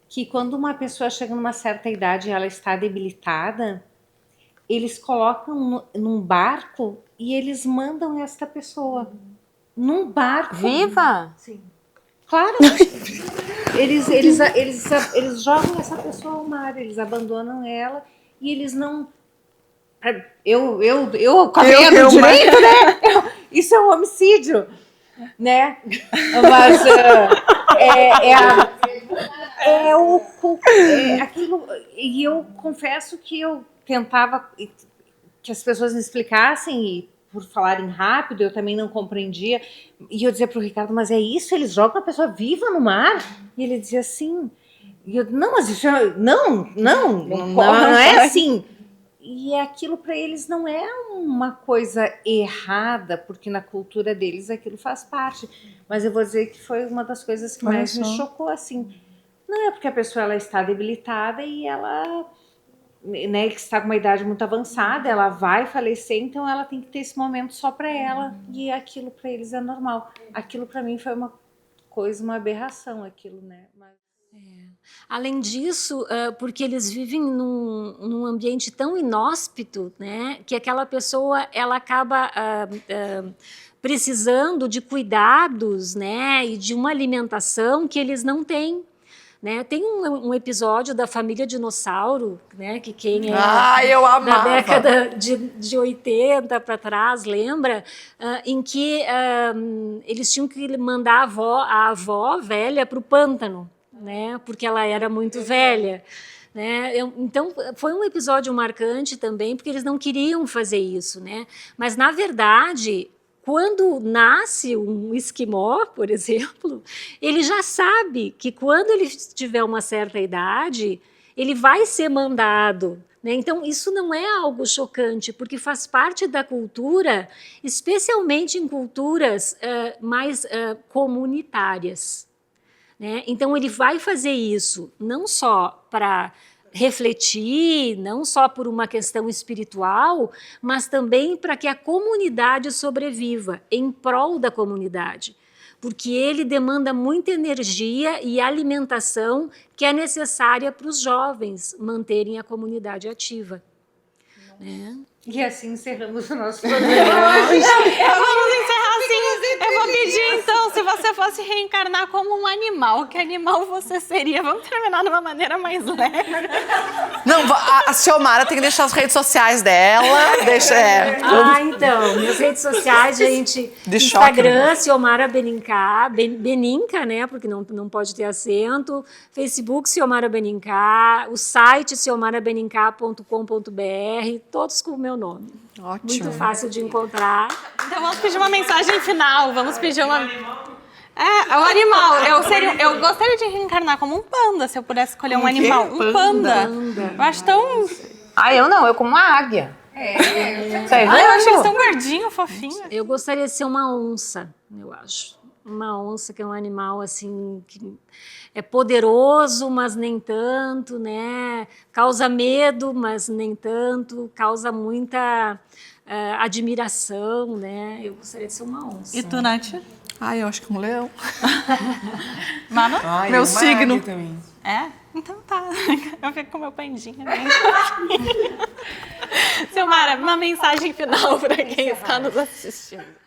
que quando uma pessoa chega numa certa idade e ela está debilitada, eles colocam num barco e eles mandam esta pessoa num barco. Viva? Sim. Claro. Eles jogam essa pessoa ao mar, eles abandonam ela e eles não... Eu comendo direito, né? Isso é um homicídio, né? Mas aquilo. E eu confesso que eu tentava que as pessoas me explicassem, e por falarem rápido, eu também não compreendia. E eu dizia pro Ricardo, mas é isso? Eles jogam a pessoa viva no mar? E ele dizia assim. E eu, não, mas isso não é assim. E aquilo para eles não é uma coisa errada, porque na cultura deles aquilo faz parte. Mas eu vou dizer que foi uma das coisas que mais me chocou, assim. Não é porque a pessoa ela está debilitada e ela, né, que está com uma idade muito avançada, ela vai falecer, então ela tem que ter esse momento só para ela. E aquilo para eles é normal. Aquilo para mim foi uma coisa, uma aberração, aquilo, né? Mas... Além disso, porque eles vivem num ambiente tão inóspito, né, que aquela pessoa ela acaba precisando de cuidados, né, e de uma alimentação que eles não têm. Né? Tem um episódio da Família Dinossauro, né, que quem é eu amava. da década de 80 para trás, lembra? Em que eles tinham que mandar a avó velha para o pântano, né, porque ela era muito velha. Né? Então, foi um episódio marcante também, porque eles não queriam fazer isso. Né? Mas, na verdade... Quando nasce um esquimó, por exemplo, ele já sabe que quando ele tiver uma certa idade, ele vai ser mandado. Né? Então, isso não é algo chocante, porque faz parte da cultura, especialmente em culturas mais comunitárias. Né? Então, ele vai fazer isso não só para refletir, não só por uma questão espiritual, mas também para que a comunidade sobreviva, em prol da comunidade. Porque ele demanda muita energia e alimentação que é necessária para os jovens manterem a comunidade ativa. Né? E assim encerramos o nosso programa. Vamos encerrar assim. Eu vou pedir então, se você fosse reencarnar como um animal, que animal você seria? Vamos terminar de uma maneira mais leve. Não, a Xiomara tem que deixar as redes sociais dela. Então, minhas redes sociais, gente, Instagram, Xiomara Benincá, Beninca, né, porque não pode ter acento, Facebook, Xiomara Benincá, o site xiomarabeninca.com.br, todos com o meu nome. Ótimo. Muito fácil de encontrar. Então vamos pedir uma mensagem final, vamos pedir uma... o animal, eu gostaria de reencarnar como um panda, se eu pudesse escolher um animal. Um panda. Eu acho tão... Eu não, eu como uma águia. eu acho eles tão gordinhos, fofinhos. Eu gostaria de ser uma onça, eu acho. Uma onça que é um animal assim que é poderoso, mas nem tanto, né? Causa medo, mas nem tanto. Causa muita admiração, né? Eu gostaria de ser uma onça. E tu, Nath? Eu acho que um leão. Mano? Meu signo. Também. É? Então tá. Eu fico com meu pandinha. Xiomara, uma mensagem final para quem está nos assistindo.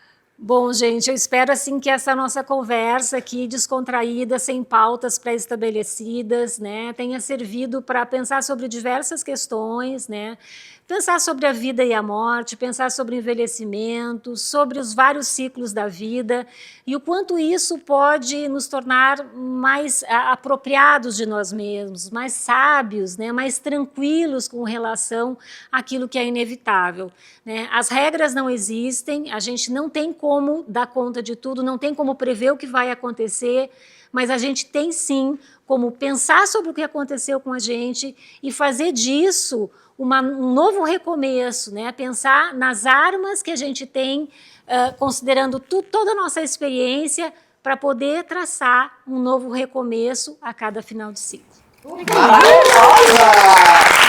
Bom, gente, eu espero assim que essa nossa conversa aqui descontraída, sem pautas pré-estabelecidas, né, tenha servido para pensar sobre diversas questões, né, pensar sobre a vida e a morte, pensar sobre o envelhecimento, sobre os vários ciclos da vida e o quanto isso pode nos tornar mais apropriados de nós mesmos, mais sábios, né, mais tranquilos com relação àquilo que é inevitável. Né? As regras não existem, a gente não tem como dar conta de tudo, não tem como prever o que vai acontecer, mas a gente tem sim como pensar sobre o que aconteceu com a gente e fazer disso um novo recomeço, né? Pensar nas armas que a gente tem, considerando toda a nossa experiência, para poder traçar um novo recomeço a cada final de ciclo. Maravilhosa!